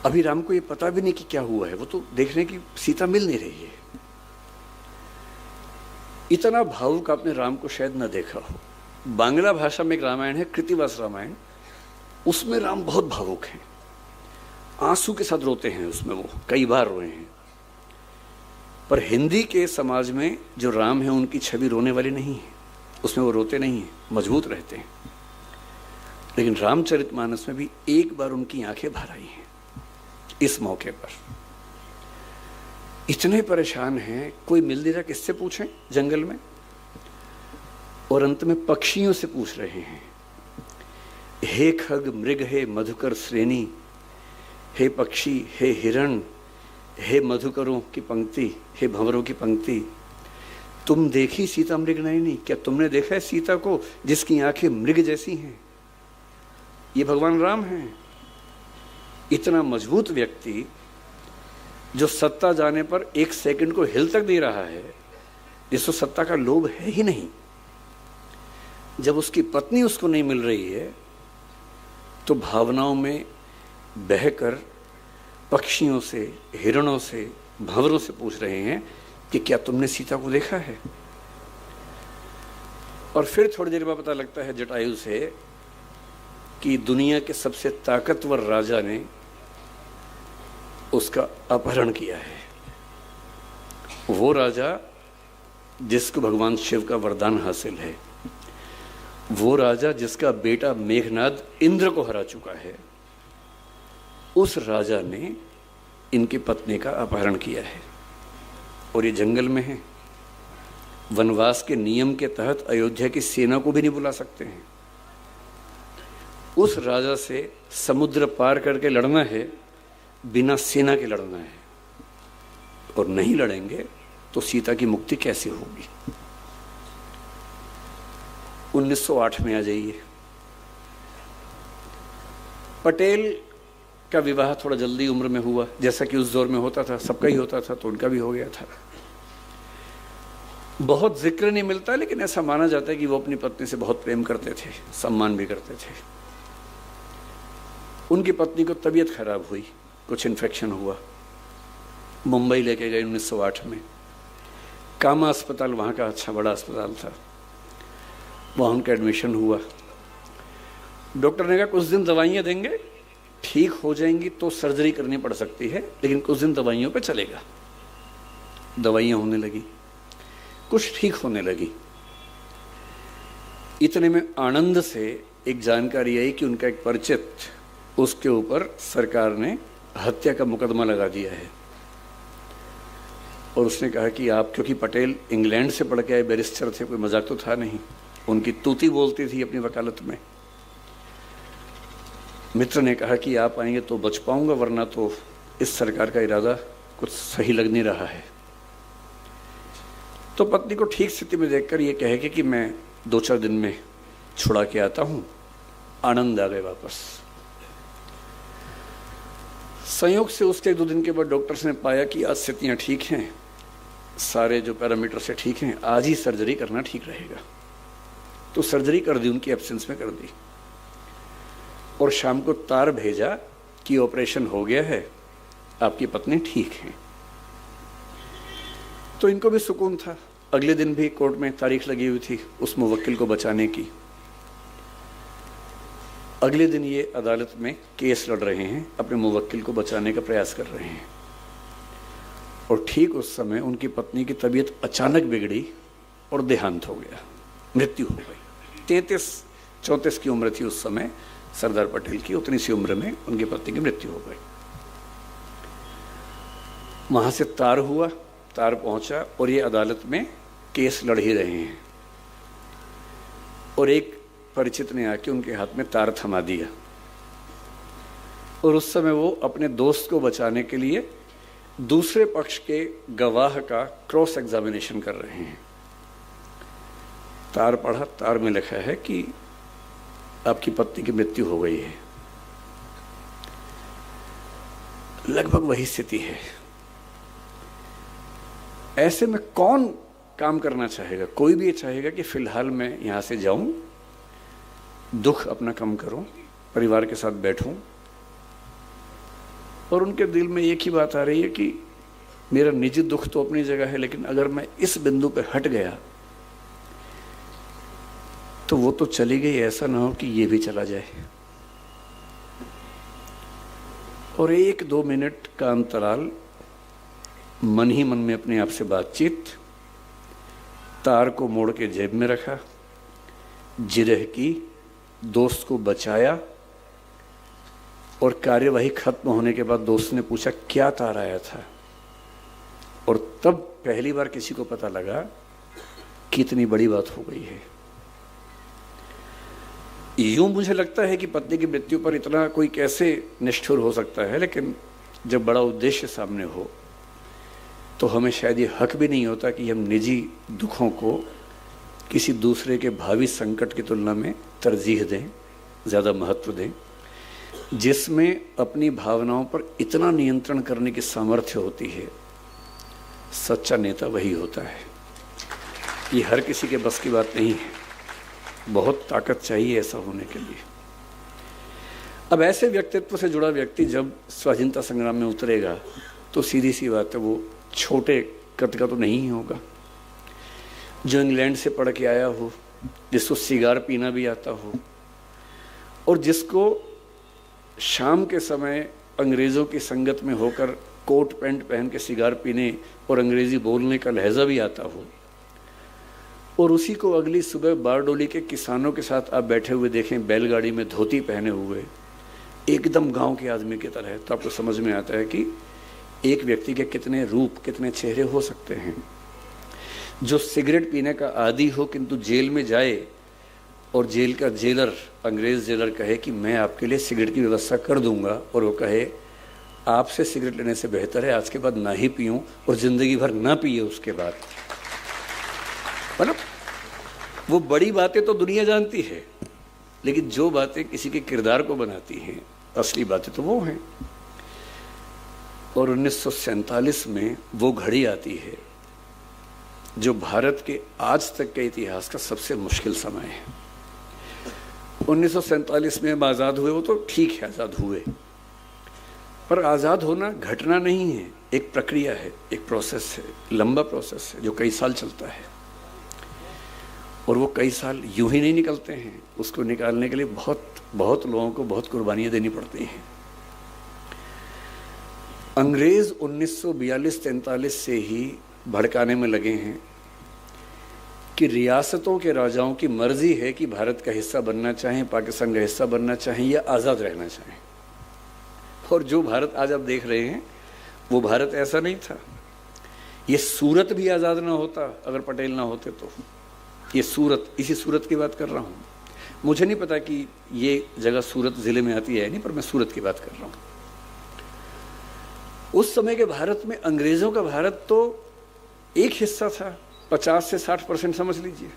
Speaker 1: अभी राम को ये पता भी नहीं कि क्या हुआ है, वो तो देख रहे हैं कि सीता मिल नहीं रही है। इतना भावुक आपने राम को शायद न देखा हो। बांग्ला भाषा में एक रामायण है, कृतिवास रामायण, उसमें राम बहुत भावुक हैं, आंसू के साथ रोते हैं उसमें, वो कई बार रोए हैं। पर हिंदी के समाज में जो राम है उनकी छवि रोने वाली नहीं है, उसमें वो रोते नहीं हैं, मजबूत रहते हैं। लेकिन रामचरितमानस में भी एक बार उनकी आंखें भर आई हैं इस मौके पर। इतने परेशान हैं, कोई मिल नहीं रहा, किससे पूछें जंगल में, और अंत में पक्षियों से पूछ रहे हैं, हे खग मृग, हे मधुकर श्रेणी, हे पक्षी, हे हिरण, हे मधुकरों की पंक्ति, हे भंवरों की पंक्ति, तुम देखी सीता मृग नयनी, क्या तुमने देखा है सीता को जिसकी आंखें मृग जैसी हैं? ये भगवान राम हैं। इतना मजबूत व्यक्ति जो सत्ता जाने पर 1 सेकंड को हिल तक नहीं रहा है, जिसको सत्ता का लोभ है ही नहीं, जब उसकी पत्नी उसको नहीं मिल रही है तो भावनाओं में बहकर पक्षियों से, हिरणों से, भंवरों से पूछ रहे हैं कि क्या तुमने सीता को देखा है? और फिर थोड़ी देर बाद पता लगता है जटायु से कि दुनिया के सबसे ताकतवर राजा ने उसका अपहरण किया है। वो राजा जिसको भगवान शिव का वरदान हासिल है, वो राजा जिसका बेटा मेघनाद इंद्र को हरा चुका है, उस राजा ने इनकी पत्नी का अपहरण किया है। और ये जंगल में है, वनवास के नियम के तहत अयोध्या की सेना को भी नहीं बुला सकते हैं। उस राजा से समुद्र पार करके लड़ना है, बिना सेना के लड़ना है, और नहीं लड़ेंगे तो सीता की मुक्ति कैसे होगी। 1908 में आ जाइए। पटेल का विवाह थोड़ा जल्दी उम्र में हुआ, जैसा कि उस दौर में होता था, सबका ही होता था, तो उनका भी हो गया था। बहुत जिक्र नहीं मिलता, लेकिन ऐसा माना जाता है कि वो अपनी पत्नी से बहुत प्रेम करते थे, सम्मान भी करते थे। उनकी पत्नी को तबीयत खराब हुई, कुछ इन्फेक्शन हुआ, मुंबई लेके गए 1908 में। कामा अस्पताल वहाँ का अच्छा बड़ा अस्पताल था, वहाँ उनका एडमिशन हुआ। डॉक्टर ने कहा कुछ दिन दवाइयाँ देंगे, ठीक हो जाएंगी तो सर्जरी करनी पड़ सकती है, लेकिन कुछ दिन दवाइयों पे चलेगा। दवाइयाँ होने लगी, कुछ ठीक होने लगी। इतने में आनंद से एक जानकारी आई कि उनका एक परिचित, उसके ऊपर सरकार ने हत्या का मुकदमा लगा दिया है। और उसने कहा कि आप, क्योंकि पटेल इंग्लैंड से पढ़ के आए बैरिस्टर थे, कोई मजाक तो था नहीं, उनकी तूती बोलती थी अपनी वकालत में। मित्र ने कहा कि आप आएंगे तो बच पाऊंगा, वरना तो इस सरकार का इरादा कुछ सही लग नहीं रहा है। तो पत्नी को ठीक स्थिति में देखकर ये कहे कि मैं 2-4 दिन में छुड़ा के आता हूं। आनंद आ गए वापस। संयोग से उसके 1-2 दिन के बाद डॉक्टर्स ने पाया कि आज स्थितियां ठीक हैं, सारे जो पैरामीटर से ठीक हैं, आज ही सर्जरी करना ठीक रहेगा। तो सर्जरी कर दी, उनकी एब्सेंस में कर दी, और शाम को तार भेजा कि ऑपरेशन हो गया है, आपकी पत्नी ठीक है। तो इनको भी सुकून था। अगले दिन भी कोर्ट में तारीख लगी हुई थी उस मुवक्किल को बचाने की। अगले दिन ये अदालत में केस लड़ रहे हैं, अपने मुवक्किल को बचाने का प्रयास कर रहे हैं। और ठीक उस समय उनकी पत्नी की तबीयत अचानक बिगड़ी और देहांत हो गया, मृत्यु हो गई। 33-34 की उम्र थी उस समय, सरदार पटेल की, उतनी सी उम्र में उनके पति की मृत्यु हो गई। वहां से तार हुआ, तार पहुंचा और ये अदालत में केस लड़ ही रहे हैं और एक परिचित ने आके उनके हाथ में तार थमा दिया और उस समय वो अपने दोस्त को बचाने के लिए दूसरे पक्ष के गवाह का क्रॉस एग्जामिनेशन कर रहे हैं। तार पढ़ा, तार में लिखा है कि आपकी पत्नी की मृत्यु हो गई है। लगभग वही स्थिति है। ऐसे में कौन काम करना चाहेगा? कोई भी ये चाहेगा कि फिलहाल मैं यहां से जाऊं, दुख अपना कम करूं, परिवार के साथ बैठूं। और उनके दिल में एक ही बात आ रही है कि मेरा निजी दुख तो अपनी जगह है, लेकिन अगर मैं इस बिंदु पर हट गया तो वो तो चली गई, ऐसा ना हो कि ये भी चला जाए। और 1-2 मिनट का अंतराल, मन ही मन में अपने आप से बातचीत, तार को मोड़ के जेब में रखा, जिरह की, दोस्त को बचाया और कार्यवाही खत्म होने के बाद दोस्त ने पूछा क्या तार आया था, और तब पहली बार किसी को पता लगा कि इतनी बड़ी बात हो गई है। यूं मुझे लगता है कि पत्नी की मृत्यु पर इतना कोई कैसे निष्ठुर हो सकता है, लेकिन जब बड़ा उद्देश्य सामने हो तो हमें शायद ये हक भी नहीं होता कि हम निजी दुखों को किसी दूसरे के भावी संकट की तुलना में तरजीह दें, ज़्यादा महत्व दें। जिसमें अपनी भावनाओं पर इतना नियंत्रण करने की सामर्थ्य होती है, सच्चा नेता वही होता है। ये हर किसी के बस की बात नहीं है, बहुत ताकत चाहिए ऐसा होने के लिए। अब ऐसे व्यक्तित्व से जुड़ा व्यक्ति जब स्वाधीनता संग्राम में उतरेगा तो सीधी सी बात है, वो छोटे कद का तो नहीं ही होगा। जो इंग्लैंड से पढ़ के आया हो, जिसको सिगार पीना भी आता हो और जिसको शाम के समय अंग्रेज़ों की संगत में होकर कोट पैंट पहन के सिगार पीने और अंग्रेज़ी बोलने का लहजा भी आता हो, और उसी को अगली सुबह बारडोली के किसानों के साथ आप बैठे हुए देखें, बैलगाड़ी में धोती पहने हुए, एकदम गांव के आदमी की तरह, तो आपको समझ में आता है कि एक व्यक्ति के कितने रूप, कितने चेहरे हो सकते हैं। जो सिगरेट पीने का आदी हो किंतु जेल में जाए और जेल का जेलर, अंग्रेज जेलर कहे कि मैं आपके लिए सिगरेट की व्यवस्था कर दूंगा, और वो कहे आपसे सिगरेट लेने से बेहतर है आज के बाद ना ही पीऊं और जिंदगी भर ना पिए उसके बाद। मतलब वो बड़ी बातें तो दुनिया जानती है, लेकिन जो बातें किसी के किरदार को बनाती हैं, असली बातें तो वो हैं। और 1947 में वो घड़ी आती है जो भारत के आज तक के इतिहास का सबसे मुश्किल समय है। 1947 में हम आज़ाद हुए, वो तो ठीक है आज़ाद हुए, पर आज़ाद होना घटना नहीं है, एक प्रक्रिया है, एक प्रोसेस है, लंबा प्रोसेस है जो कई साल चलता है। और वो कई साल यूं ही नहीं निकलते हैं, उसको निकालने के लिए बहुत लोगों को बहुत कुर्बानियां देनी पड़ती हैं। अंग्रेज 1942-43 से ही भड़काने में लगे हैं कि रियासतों के राजाओं की मर्जी है कि भारत का हिस्सा बनना चाहें, पाकिस्तान का हिस्सा बनना चाहें या आज़ाद रहना चाहें। और जो भारत आज आप देख रहे हैं वो भारत ऐसा नहीं था। ये सूरत भी आज़ाद ना होता अगर पटेल ना होते तो। ये सूरत, इसी सूरत की बात कर रहा हूँ। मुझे नहीं पता कि ये जगह सूरत ज़िले में आती है नहीं, पर मैं सूरत की बात कर रहा हूँ। उस समय के भारत में अंग्रेज़ों का भारत तो एक हिस्सा था, 50 से 60% समझ लीजिए,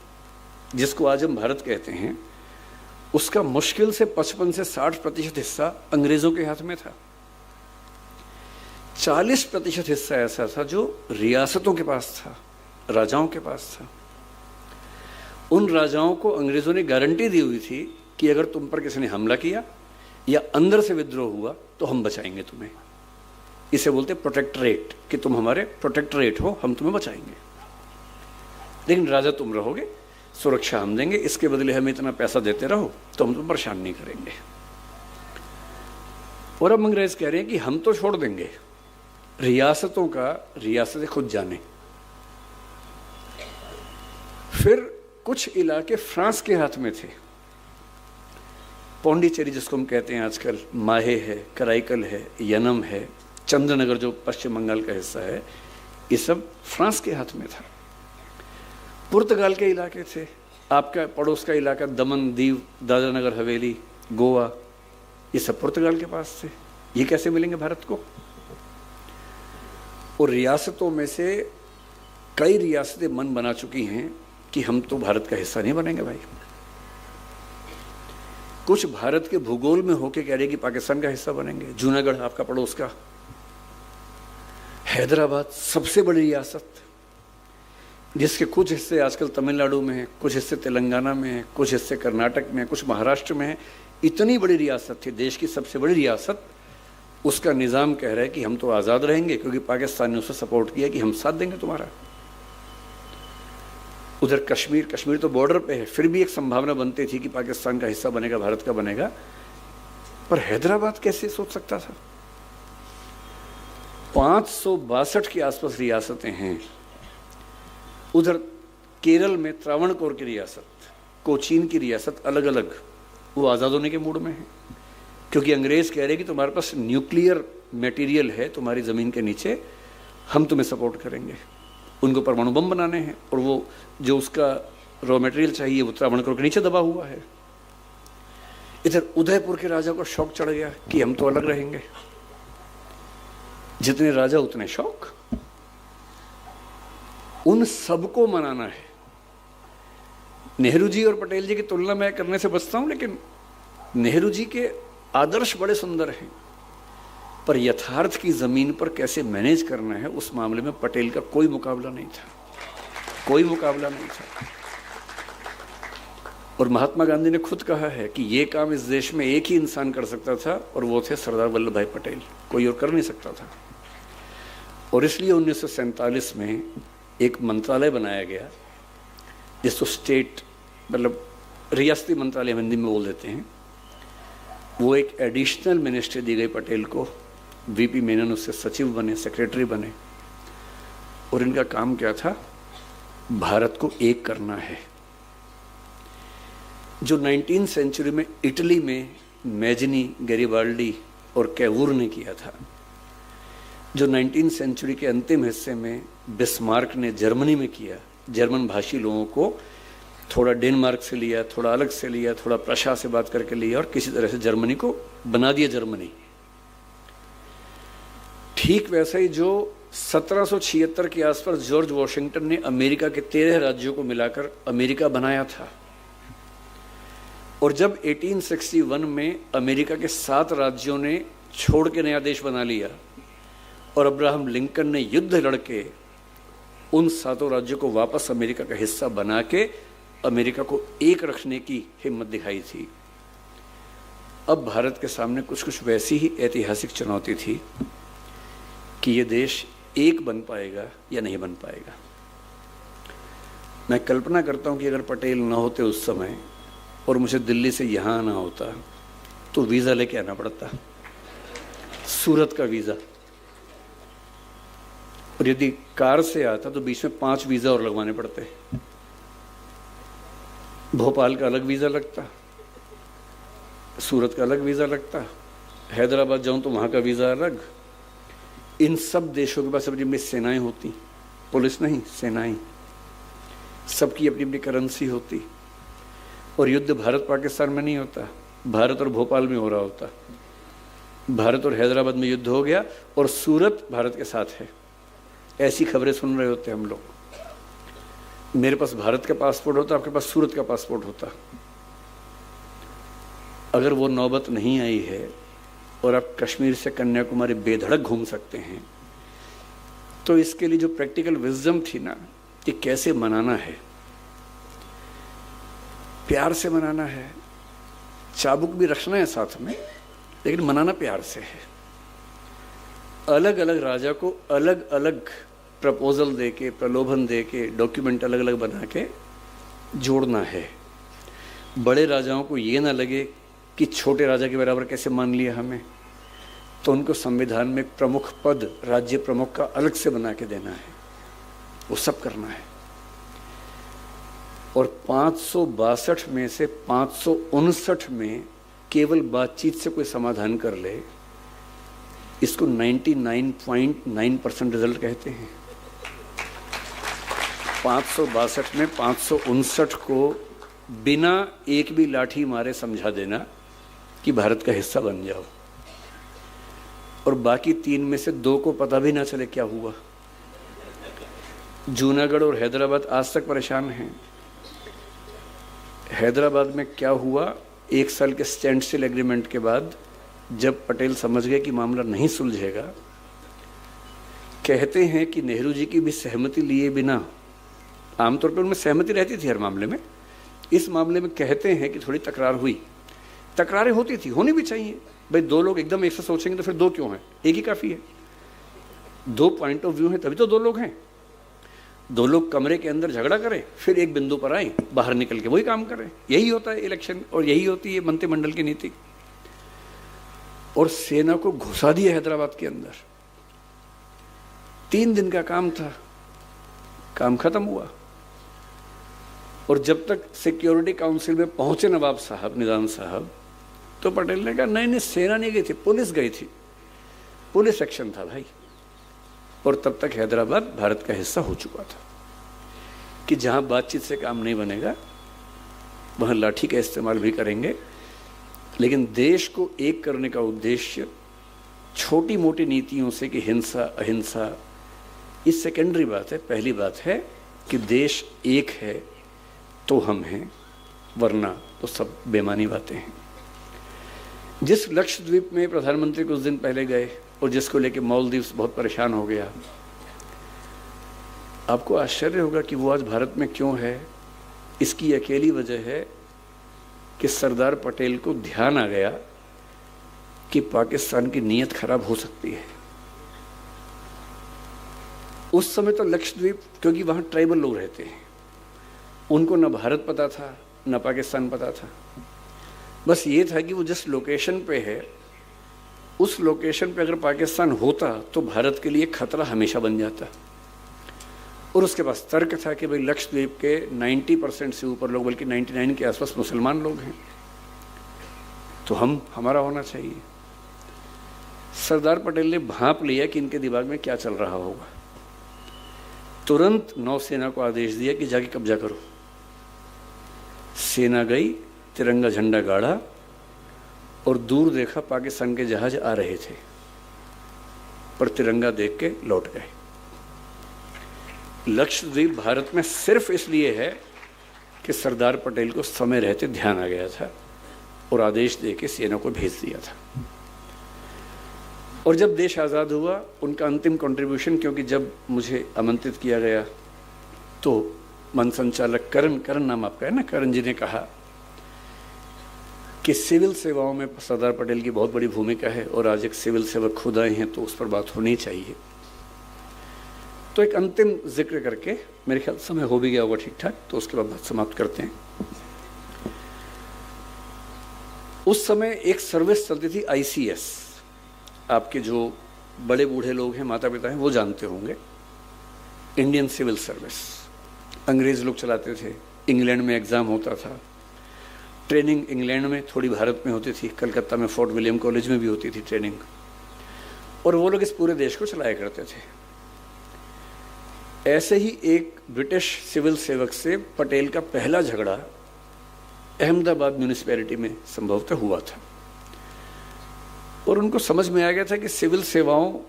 Speaker 1: जिसको आज हम भारत कहते हैं, उसका मुश्किल से 55 से 60% हिस्सा अंग्रेज़ों के हाथ में था। 40% हिस्सा ऐसा था जो रियासतों के पास था, राजाओं के पास था। उन राजाओं को अंग्रेज़ों ने गारंटी दी हुई थी कि अगर तुम पर किसी ने हमला किया या अंदर से विद्रोह हुआ तो हम बचाएंगे तुम्हें। इसे बोलते प्रोटेक्टरेट, कि तुम हमारे प्रोटेक्टरेट हो, हम तुम्हें बचाएंगे, लेकिन राजा तुम रहोगे, सुरक्षा हम देंगे, इसके बदले हमें इतना पैसा देते रहो तो हम तुम परेशान नहीं करेंगे। और अब अंग्रेज कह रहे हैं कि हम तो छोड़ देंगे, रियासतों का रियासतें खुद जाने। फिर कुछ इलाके फ्रांस के हाथ में थे, पौंडीचेरी जिसको हम कहते हैं आजकल, माहे है, कराईकल है, यनम है, चंद्रनगर जो पश्चिम बंगाल का हिस्सा है, ये सब फ्रांस के हाथ में था। पुर्तगाल के इलाके थे, आपका पड़ोस का इलाका दमन दीव, दादरा नगर हवेली, गोवा, ये सब पुर्तगाल के पास थे। ये कैसे मिलेंगे भारत को? और रियासतों में से कई रियासतें मन बना चुकी हैं कि हम तो भारत का हिस्सा नहीं बनेंगे भाई। कुछ भारत के भूगोल में होके कह रहे कि पाकिस्तान का हिस्सा बनेंगे। जूनागढ़ आपका पड़ोस का, हैदराबाद सबसे बड़ी रियासत, जिसके कुछ हिस्से आजकल तमिलनाडु में है, कुछ हिस्से तेलंगाना में है, कुछ हिस्से कर्नाटक में है, कुछ महाराष्ट्र में है। इतनी बड़ी रियासत थी, देश की सबसे बड़ी रियासत, उसका निज़ाम कह रहा है कि हम तो आज़ाद रहेंगे क्योंकि पाकिस्तान ने उसे सपोर्ट किया कि हम साथ देंगे तुम्हारा। उधर कश्मीर, कश्मीर तो बॉर्डर पे है, फिर भी एक संभावना बनती थी कि पाकिस्तान का हिस्सा बनेगा, भारत का बनेगा। पर हैदराबाद कैसे सोच सकता था? 562 के आसपास रियासतें हैं। उधर केरल में त्रावणकोर की रियासत, कोचीन की रियासत, अलग अलग, वो आज़ाद होने के मूड में है क्योंकि अंग्रेज़ कह रहे कि तुम्हारे पास न्यूक्लियर मटेरियल है तुम्हारी ज़मीन के नीचे, हम तुम्हें सपोर्ट करेंगे। उनको परमाणु बम बनाने हैं और वो जो उसका रॉ मटेरियल चाहिए वो त्रावणकोर के नीचे दबा हुआ है। इधर उदयपुर के राजा को शौक चढ़ गया कि हम तो अलग रहेंगे। जितने राजा उतने शौक। उन सबको मनाना है। नेहरू जी और पटेल जी की तुलना मैं करने से बचता हूं, लेकिन नेहरू जी के आदर्श बड़े सुंदर हैं, पर यथार्थ की जमीन पर कैसे मैनेज करना है उस मामले में पटेल का कोई मुकाबला नहीं था, कोई मुकाबला नहीं था। और महात्मा गांधी ने खुद कहा है कि ये काम इस देश में एक ही इंसान कर सकता था और वो थे सरदार वल्लभ भाई पटेल, कोई और कर नहीं सकता था। और इसलिए 1947 में एक मंत्रालय बनाया गया जिसको स्टेट, मतलब रियासती मंत्रालय हिंदी में बोल देते हैं। वो एक एडिशनल मिनिस्ट्री दी गई पटेल को, वीपी मेनन उससे सचिव बने, सेक्रेटरी बने। और इनका काम क्या था? भारत को एक करना है। जो 19वीं सेंचुरी में इटली में मैजनी, गैरिबाल्डी और कैवूर ने किया था, जो 19वीं सेंचुरी के अंतिम हिस्से में बिस्मार्क ने जर्मनी में किया, जर्मन भाषी लोगों को थोड़ा डेनमार्क से लिया, थोड़ा अलग से लिया, थोड़ा प्रशा से बात करके लिया और किसी तरह से जर्मनी को बना दिया जर्मनी। ठीक वैसा ही जो 1776 के आसपास जॉर्ज वॉशिंगटन ने अमेरिका के 13 राज्यों को मिलाकर अमेरिका बनाया था। और जब 1861 में अमेरिका के 7 राज्यों ने छोड़ के नया देश बना लिया और अब्राहम लिंकन ने युद्ध लड़के उन 7 राज्यों को वापस अमेरिका का हिस्सा बना के अमेरिका को एक रखने की हिम्मत दिखाई थी। अब भारत के सामने कुछ कुछ वैसी ही ऐतिहासिक चुनौती थी कि ये देश एक बन पाएगा या नहीं बन पाएगा। मैं कल्पना करता हूं कि अगर पटेल ना होते उस समय और मुझे दिल्ली से यहाँ आना होता तो वीज़ा लेके आना पड़ता, सूरत का वीज़ा। और यदि कार से आता तो बीच में 5 वीज़ा और लगवाने पड़ते। भोपाल का अलग वीज़ा लगता, सूरत का अलग वीज़ा लगता, हैदराबाद जाऊं तो वहाँ का वीज़ा अलग। इन सब देशों के पास अपनी अपनी सेनाएं होती, पुलिस नहीं, सेनाएं, सबकी अपनी अपनी करेंसी होती। और युद्ध भारत पाकिस्तान में नहीं होता, भारत और भोपाल में हो रहा होता। भारत और हैदराबाद में युद्ध हो गया और सूरत भारत के साथ है, ऐसी खबरें सुन रहे होते हम लोग। मेरे पास भारत का पासपोर्ट होता, आपके पास सूरत का पासपोर्ट होता। अगर वो नौबत नहीं आई है और आप कश्मीर से कन्याकुमारी बेधड़क घूम सकते हैं, तो इसके लिए जो प्रैक्टिकल विजडम थी ना कि कैसे मनाना है, प्यार से मनाना है, चाबुक भी रखना है साथ में, लेकिन मनाना प्यार से है। अलग अलग राजा को अलग अलग प्रपोजल दे के, प्रलोभन दे के, डॉक्यूमेंट अलग अलग बना के जोड़ना है। बड़े राजाओं को ये ना लगे कि छोटे राजा के बराबर कैसे मान लिया हमें, तो उनको संविधान में प्रमुख पद, राज्य प्रमुख का अलग से बना के देना है, वो सब करना है। और 562 में से 559 में केवल बातचीत से कोई समाधान कर ले, इसको 99.9% रिजल्ट कहते हैं। 562 में 559 को बिना एक भी लाठी मारे समझा देना कि भारत का हिस्सा बन जाओ, और बाकी 3 में से 2 को पता भी ना चले क्या हुआ। जूनागढ़ और हैदराबाद आज तक परेशान हैं। हैदराबाद में क्या हुआ, 1 साल के स्टैंड स्टिल एग्रीमेंट के बाद जब पटेल समझ गए कि मामला नहीं सुलझेगा, कहते हैं कि नेहरू जी की भी सहमति लिए बिना, आमतौर पर उनमें सहमति रहती थी हर मामले में, इस मामले में कहते हैं कि थोड़ी तकरार हुई। तकरारें होती थी, होनी भी चाहिए भाई। 2 लोग एकदम एक से सोचेंगे तो फिर 2 क्यों हैं, एक ही काफ़ी है। 2 पॉइंट ऑफ व्यू हैं तभी तो 2 लोग हैं। 2 लोग कमरे के अंदर झगड़ा करें, फिर एक बिंदु पर आए, बाहर निकल के वही काम करें। यही होता है इलेक्शन, और यही होती है मंत्रिमंडल की नीति। और सेना को घुसा दिया हैदराबाद के अंदर। 3 दिन का काम था, काम खत्म हुआ। और जब तक सिक्योरिटी काउंसिल में पहुंचे नवाब साहब, निजाम साहब, तो पटेल ने कहा नहीं, सेना नहीं गई थी, पुलिस गई थी, पुलिस एक्शन था भाई। और तब तक हैदराबाद भारत का हिस्सा हो चुका था कि जहां बातचीत से काम नहीं बनेगा वहां लाठी का इस्तेमाल भी करेंगे। लेकिन देश को एक करने का उद्देश्य छोटी मोटी नीतियों से कि हिंसा अहिंसा, ये सेकेंडरी बात है। पहली बात है कि देश एक है तो हम हैं, वरना तो सब बेमानी बातें हैं। जिस लक्षद्वीप में प्रधानमंत्री कुछ दिन पहले गए और जिसको लेके मालदीव्स बहुत परेशान हो गया, आपको आश्चर्य होगा कि वो आज भारत में क्यों है। इसकी अकेली वजह है कि सरदार पटेल को ध्यान आ गया कि पाकिस्तान की नीयत खराब हो सकती है। उस समय तो लक्षद्वीप, क्योंकि वहां ट्राइबल लोग रहते हैं, उनको न भारत पता था न पाकिस्तान पता था। बस ये था कि वो जिस लोकेशन पे है, उस लोकेशन पे अगर पाकिस्तान होता तो भारत के लिए खतरा हमेशा बन जाता। और उसके पास तर्क था कि भाई लक्षद्वीप के 90% से ऊपर लोग, बल्कि 99 के आसपास मुसलमान लोग हैं, तो हमारा होना चाहिए। सरदार पटेल ने भांप लिया कि इनके दिमाग में क्या चल रहा होगा। तुरंत नौसेना को आदेश दिया कि जाके कब्जा करो। सेना गई, तिरंगा झंडा गाड़ा और दूर देखा पाकिस्तान के जहाज आ रहे थे, पर तिरंगा देख के लौट गए। लक्षद्वीप भारत में सिर्फ इसलिए है कि सरदार पटेल को समय रहते ध्यान आ गया था और आदेश देके सेना को भेज दिया था। और जब देश आज़ाद हुआ, उनका अंतिम कंट्रीब्यूशन, क्योंकि जब मुझे आमंत्रित किया गया तो मन संचालक करण नाम आपका है ना, करण जी ने कहा कि सिविल सेवाओं में सरदार पटेल की बहुत बड़ी भूमिका है और आज एक सिविल सेवक खुद आए हैं तो उस पर बात होनी चाहिए। तो एक अंतिम जिक्र करके, मेरे ख्याल समय हो भी गया होगा ठीक ठाक, तो उसके बाद बात समाप्त करते हैं। उस समय एक सर्विस चलती थी ICS, आपके जो बड़े बूढ़े लोग हैं, माता पिता हैं, वो जानते होंगे, इंडियन सिविल सर्विस। अंग्रेज लोग चलाते थे, इंग्लैंड में एग्ज़ाम होता था, ट्रेनिंग इंग्लैंड में, थोड़ी भारत में होती थी, कलकत्ता में फोर्ट विलियम कॉलेज में भी होती थी ट्रेनिंग, और वो लोग इस पूरे देश को चलाया करते थे। ऐसे ही एक ब्रिटिश सिविल सेवक से पटेल का पहला झगड़ा अहमदाबाद म्यूनिसिपैलिटी में संभवतः हुआ था, और उनको समझ में आ गया था कि सिविल सेवाओं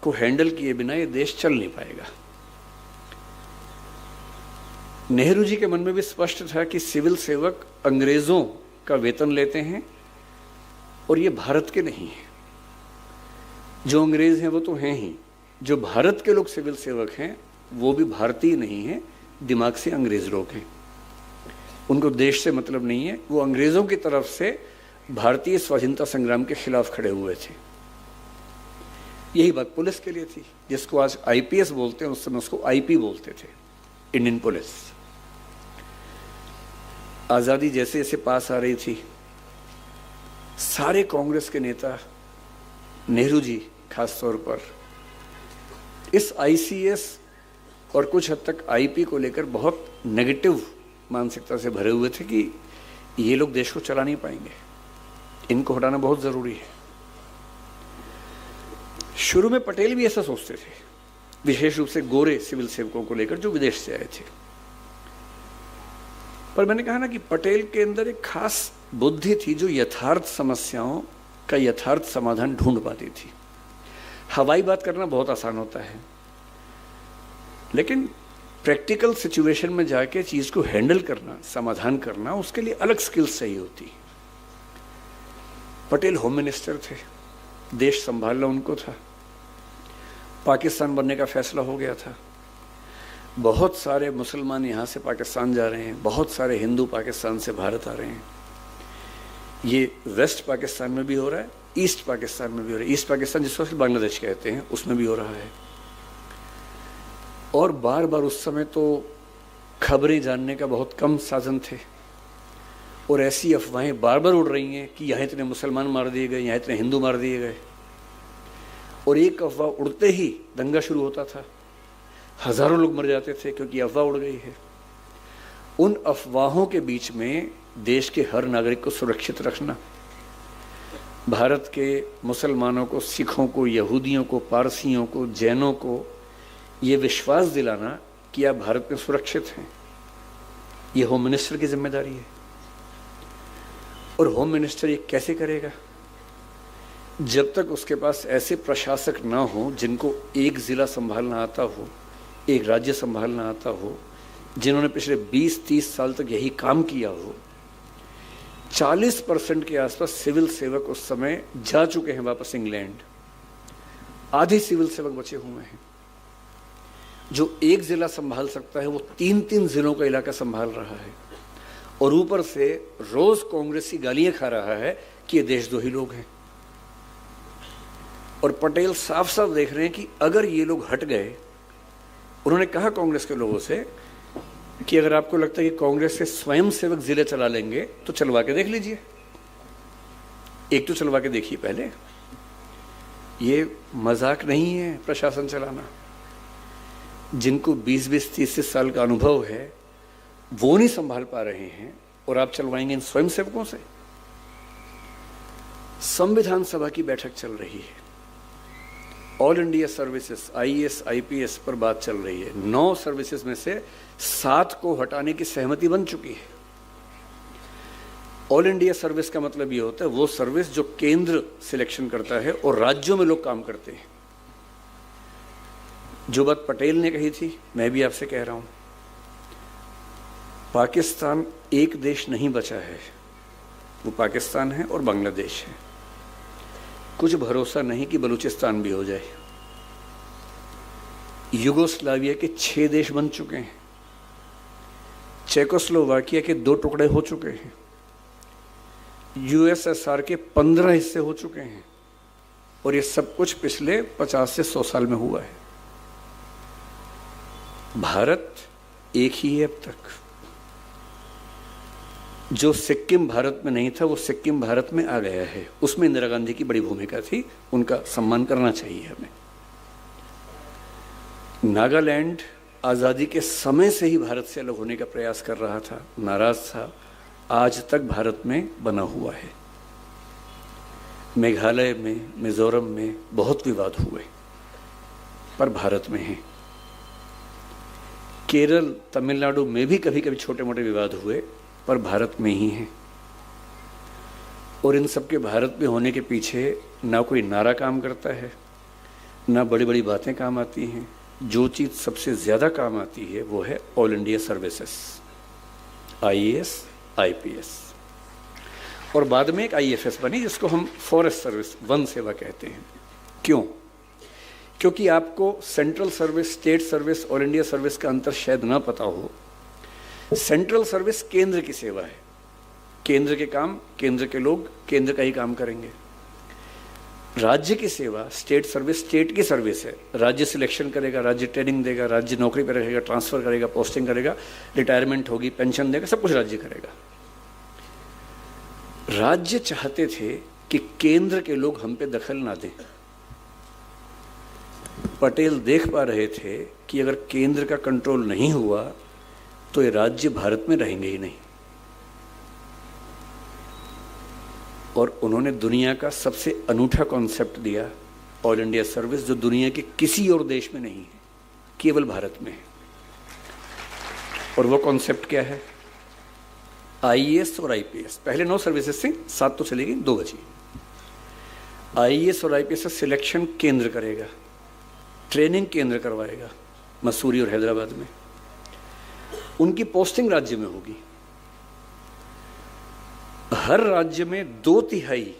Speaker 1: को हैंडल किए बिना ये देश चल नहीं पाएगा। नेहरू जी के मन में भी स्पष्ट था कि सिविल सेवक अंग्रेजों का वेतन लेते हैं और ये भारत के नहीं हैं। जो अंग्रेज हैं वो तो हैं ही, जो भारत के लोग सिविल सेवक हैं वो भी भारतीय नहीं हैं, दिमाग से अंग्रेज लोग हैं। उनको देश से मतलब नहीं है, वो अंग्रेजों की तरफ से भारतीय स्वाधीनता संग्राम के खिलाफ खड़े हुए थे। यही बात पुलिस के लिए थी, जिसको आज IPS बोलते हैं, उस समय उसको IP बोलते थे, इंडियन पुलिस। आज़ादी जैसे जैसे पास आ रही थी, सारे कांग्रेस के नेता, नेहरू जी खास तौर पर, इस ICS और कुछ हद तक IP को लेकर बहुत नेगेटिव मानसिकता से भरे हुए थे कि ये लोग देश को चला नहीं पाएंगे, इनको हटाना बहुत जरूरी है। शुरू में पटेल भी ऐसा सोचते थे, विशेष रूप से गोरे सिविल सेवकों को लेकर जो विदेश से आए थे। पर मैंने कहा ना कि पटेल के अंदर एक खास बुद्धि थी जो यथार्थ समस्याओं का यथार्थ समाधान ढूंढ पाती थी। हवाई बात करना बहुत आसान होता है, लेकिन प्रैक्टिकल सिचुएशन में जाके चीज को हैंडल करना, समाधान करना, उसके लिए अलग स्किल्स चाहिए होती। पटेल होम मिनिस्टर थे, देश संभालना उनको था। पाकिस्तान बनने का फैसला हो गया था, बहुत सारे मुसलमान यहां से पाकिस्तान जा रहे हैं, बहुत सारे हिंदू पाकिस्तान से भारत आ रहे हैं। ये वेस्ट पाकिस्तान में भी हो रहा है, ईस्ट पाकिस्तान में भी हो रहा है। ईस्ट पाकिस्तान जिसको बांग्लादेश कहते हैं उसमें भी हो रहा है। और बार बार उस समय तो खबरें जानने का बहुत कम साधन थे, और ऐसी अफवाहें बार बार उड़ रही हैं कि यहाँ इतने मुसलमान मार दिए गए, यहाँ इतने हिंदू मार दिए गए। और एक अफवाह उड़ते ही दंगा शुरू होता था, हजारों लोग मर जाते थे क्योंकि अफवाह उड़ गई है। उन अफवाहों के बीच में देश के हर नागरिक को सुरक्षित रखना, भारत के मुसलमानों को, सिखों को, यहूदियों को, पारसियों को, जैनों को ये विश्वास दिलाना कि आप भारत में सुरक्षित हैं, ये होम मिनिस्टर की जिम्मेदारी है। और होम मिनिस्टर ये कैसे करेगा? जब तक उसके पास ऐसे प्रशासक ना हो जिनको एक जिला संभालना आता हो, एक राज्य संभालना आता हो, जिन्होंने पिछले 20-30 साल तक यही काम किया हो। 40% के आसपास सिविल सेवक उस समय जा चुके हैं वापस इंग्लैंड, आधे सिविल सेवक बचे हुए हैं। जो एक जिला संभाल सकता है वो 3-3 जिलों का इलाका संभाल रहा है, और ऊपर से रोज कांग्रेस की गालियां खा रहा है कि ये देशद्रोही लोग हैं। और पटेल साफ साफ देख रहे हैं कि अगर ये लोग हट गए, उन्होंने कहा कांग्रेस के लोगों से कि अगर आपको लगता है कि कांग्रेस से स्वयं सेवक जिले चला लेंगे तो चलवा के देख लीजिए, एक तो चलवा के देखिए पहले। ये मजाक नहीं है प्रशासन चलाना। जिनको 20-20, 30 साल का अनुभव है वो नहीं संभाल पा रहे हैं, और आप चलवाएंगे इन स्वयं सेवकों से। संविधान सभा की बैठक चल रही है, all India services IAS IPS पर बात चल रही है। 9 सर्विसेज में से 7 को हटाने की सहमति बन चुकी है। ऑल इंडिया सर्विस का मतलब ये होता है वो सर्विस जो केंद्र सिलेक्शन करता है और राज्यों में लोग काम करते हैं। जो बात पटेल ने कही थी मैं भी आपसे कह रहा हूं, पाकिस्तान एक देश नहीं बचा है, वो पाकिस्तान है और बांग्लादेश है। कुछ भरोसा नहीं कि बलूचिस्तान भी हो जाए। युगोस्लाविया के 6 देश बन चुके हैं, चेकोस्लोवाकिया के 2 टुकड़े हो चुके हैं, USSR के 15 हिस्से हो चुके हैं, और ये सब कुछ पिछले 50 से 100 साल में हुआ है। भारत एक ही है अब तक। जो सिक्किम भारत में नहीं था वो सिक्किम भारत में आ गया है, उसमें इंदिरा गांधी की बड़ी भूमिका थी, उनका सम्मान करना चाहिए हमें। नागालैंड आज़ादी के समय से ही भारत से अलग होने का प्रयास कर रहा था, नाराज था, आज तक भारत में बना हुआ है। मेघालय में, मिजोरम में बहुत विवाद हुए पर भारत में है। केरल, तमिलनाडु में भी कभी कभी छोटे मोटे विवाद हुए पर भारत में ही हैं। और इन सब के भारत में होने के पीछे ना कोई नारा काम करता है, ना बड़ी बड़ी बातें काम आती हैं। जो चीज़ सबसे ज़्यादा काम आती है वो है all India services, IAS IPS, और बाद में एक IFS बनी जिसको हम फॉरेस्ट सर्विस, वन सेवा कहते हैं। क्यों? क्योंकि आपको central service, state service, all India service का अंतर शायद ना पता हो। सेंट्रल सर्विस केंद्र की सेवा है, केंद्र के काम, केंद्र के लोग केंद्र का ही काम करेंगे। राज्य की सेवा, स्टेट सर्विस, स्टेट की सर्विस है। राज्य सिलेक्शन करेगा, राज्य ट्रेनिंग देगा, राज्य नौकरी पर रखेगा, ट्रांसफर करेगा, पोस्टिंग करेगा, रिटायरमेंट होगी, पेंशन देगा, सब कुछ राज्य करेगा। राज्य चाहते थे कि केंद्र के लोग हम पे दखल ना दें। पटेल देख पा रहे थे कि अगर केंद्र का कंट्रोल नहीं हुआ तो ये राज्य भारत में रहेंगे ही नहीं। और उन्होंने दुनिया का सबसे अनूठा कॉन्सेप्ट दिया, ऑल इंडिया सर्विस, जो दुनिया के किसी और देश में नहीं है, केवल भारत में है। और वो कॉन्सेप्ट क्या है? आईएएस और आईपीएस। पहले 9 सर्विसेज थी, 7 तो चलेगी, 2 बची। आईएएस और आईपीएस का सिलेक्शन केंद्र करेगा, ट्रेनिंग केंद्र करवाएगा, मसूरी और हैदराबाद में। उनकी पोस्टिंग राज्य में होगी। हर राज्य में 2/3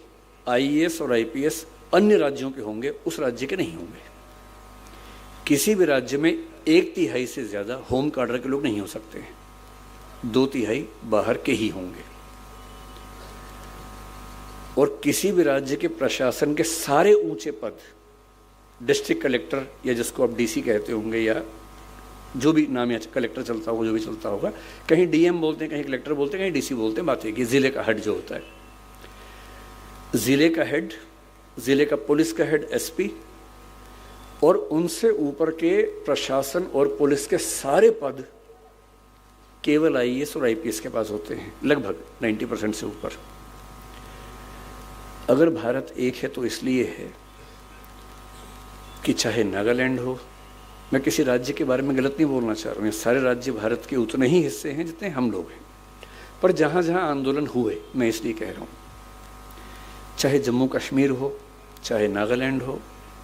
Speaker 1: आईएएस और आईपीएस अन्य राज्यों के होंगे, उस राज्य के नहीं होंगे। किसी भी राज्य में 1/3 से ज्यादा होम कार्डर के लोग नहीं हो सकते हैं, 2/3 बाहर के ही होंगे। और किसी भी राज्य के प्रशासन के सारे ऊंचे पद, डिस्ट्रिक्ट कलेक्टर या जिसको आप डीसी कहते होंगे, या जो भी नाम है, कलेक्टर चलता होगा, जो भी चलता होगा, कहीं डीएम बोलते हैं, कहीं कलेक्टर बोलते हैं, कहीं डीसी बोलते हैं, बात है कि जिले का हेड जो होता है, जिले का हेड, जिले का पुलिस का हेड एसपी, और उनसे ऊपर के प्रशासन और पुलिस के सारे पद केवल आईएएस और आईपीएस के पास होते हैं, लगभग 90% से ऊपर। अगर भारत एक है तो इसलिए है कि चाहे नागालैंड हो, मैं किसी राज्य के बारे में गलत नहीं बोलना चाह रहा हूँ, ये सारे राज्य भारत के उतने ही हिस्से हैं जितने हम लोग हैं, पर जहाँ जहाँ आंदोलन हुए, मैं इसलिए कह रहा हूँ, चाहे जम्मू कश्मीर हो, चाहे नागालैंड हो,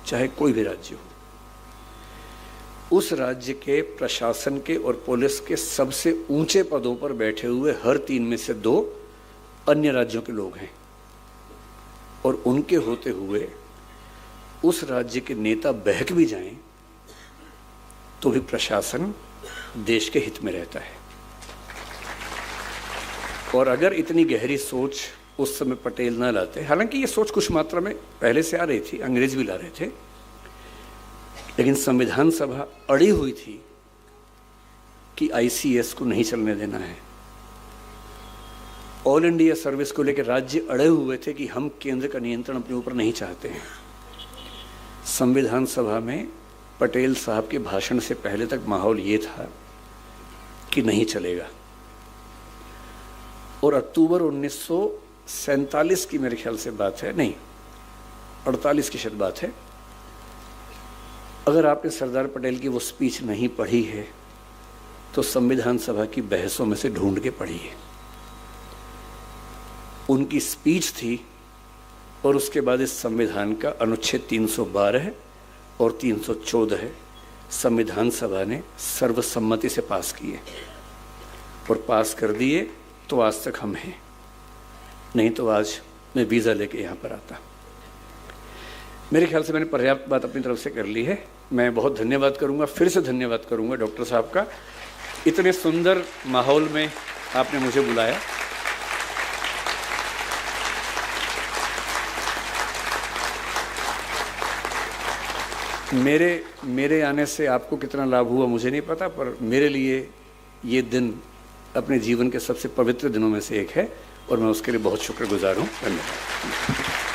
Speaker 1: चाहे कोई भी राज्य हो, उस राज्य के प्रशासन के और पुलिस के सबसे ऊंचे पदों पर बैठे हुए हर 3 में से 2 अन्य राज्यों के लोग हैं। और उनके होते हुए उस राज्य के नेता बहक भी जाएं तो भी प्रशासन देश के हित में रहता है। और अगर इतनी गहरी सोच उस समय पटेल ना लाते, हालांकि ये सोच कुछ मात्रा में पहले से आ रही थी, अंग्रेज भी ला रहे थे, लेकिन संविधान सभा अड़ी हुई थी कि आईसीएस को नहीं चलने देना है। ऑल इंडिया सर्विस को लेकर राज्य अड़े हुए थे कि हम केंद्र का नियंत्रण अपने ऊपर नहीं चाहते हैं। संविधान सभा में पटेल साहब के भाषण से पहले तक माहौल ये था कि नहीं चलेगा। और अक्टूबर 1947 की मेरे ख्याल से बात है, नहीं 48 की शायद बात है, अगर आपने सरदार पटेल की वो स्पीच नहीं पढ़ी है तो संविधान सभा की बहसों में से ढूंढ के पढ़िए। उनकी स्पीच थी और उसके बाद इस संविधान का अनुच्छेद 312 और 314 संविधान सभा ने सर्वसम्मति से पास किए और पास कर दिए, तो आज तक हम हैं, नहीं तो आज मैं वीज़ा लेके यहाँ पर आता। मेरे ख्याल से मैंने पर्याप्त बात अपनी तरफ से कर ली है। मैं बहुत धन्यवाद करूँगा, फिर से धन्यवाद करूँगा डॉक्टर साहब का, इतने सुंदर माहौल में आपने मुझे बुलाया। मेरे आने से आपको कितना लाभ हुआ मुझे नहीं पता, पर मेरे लिए ये दिन अपने जीवन के सबसे पवित्र दिनों में से एक है और मैं उसके लिए बहुत शुक्रगुजार हूँ। धन्यवाद।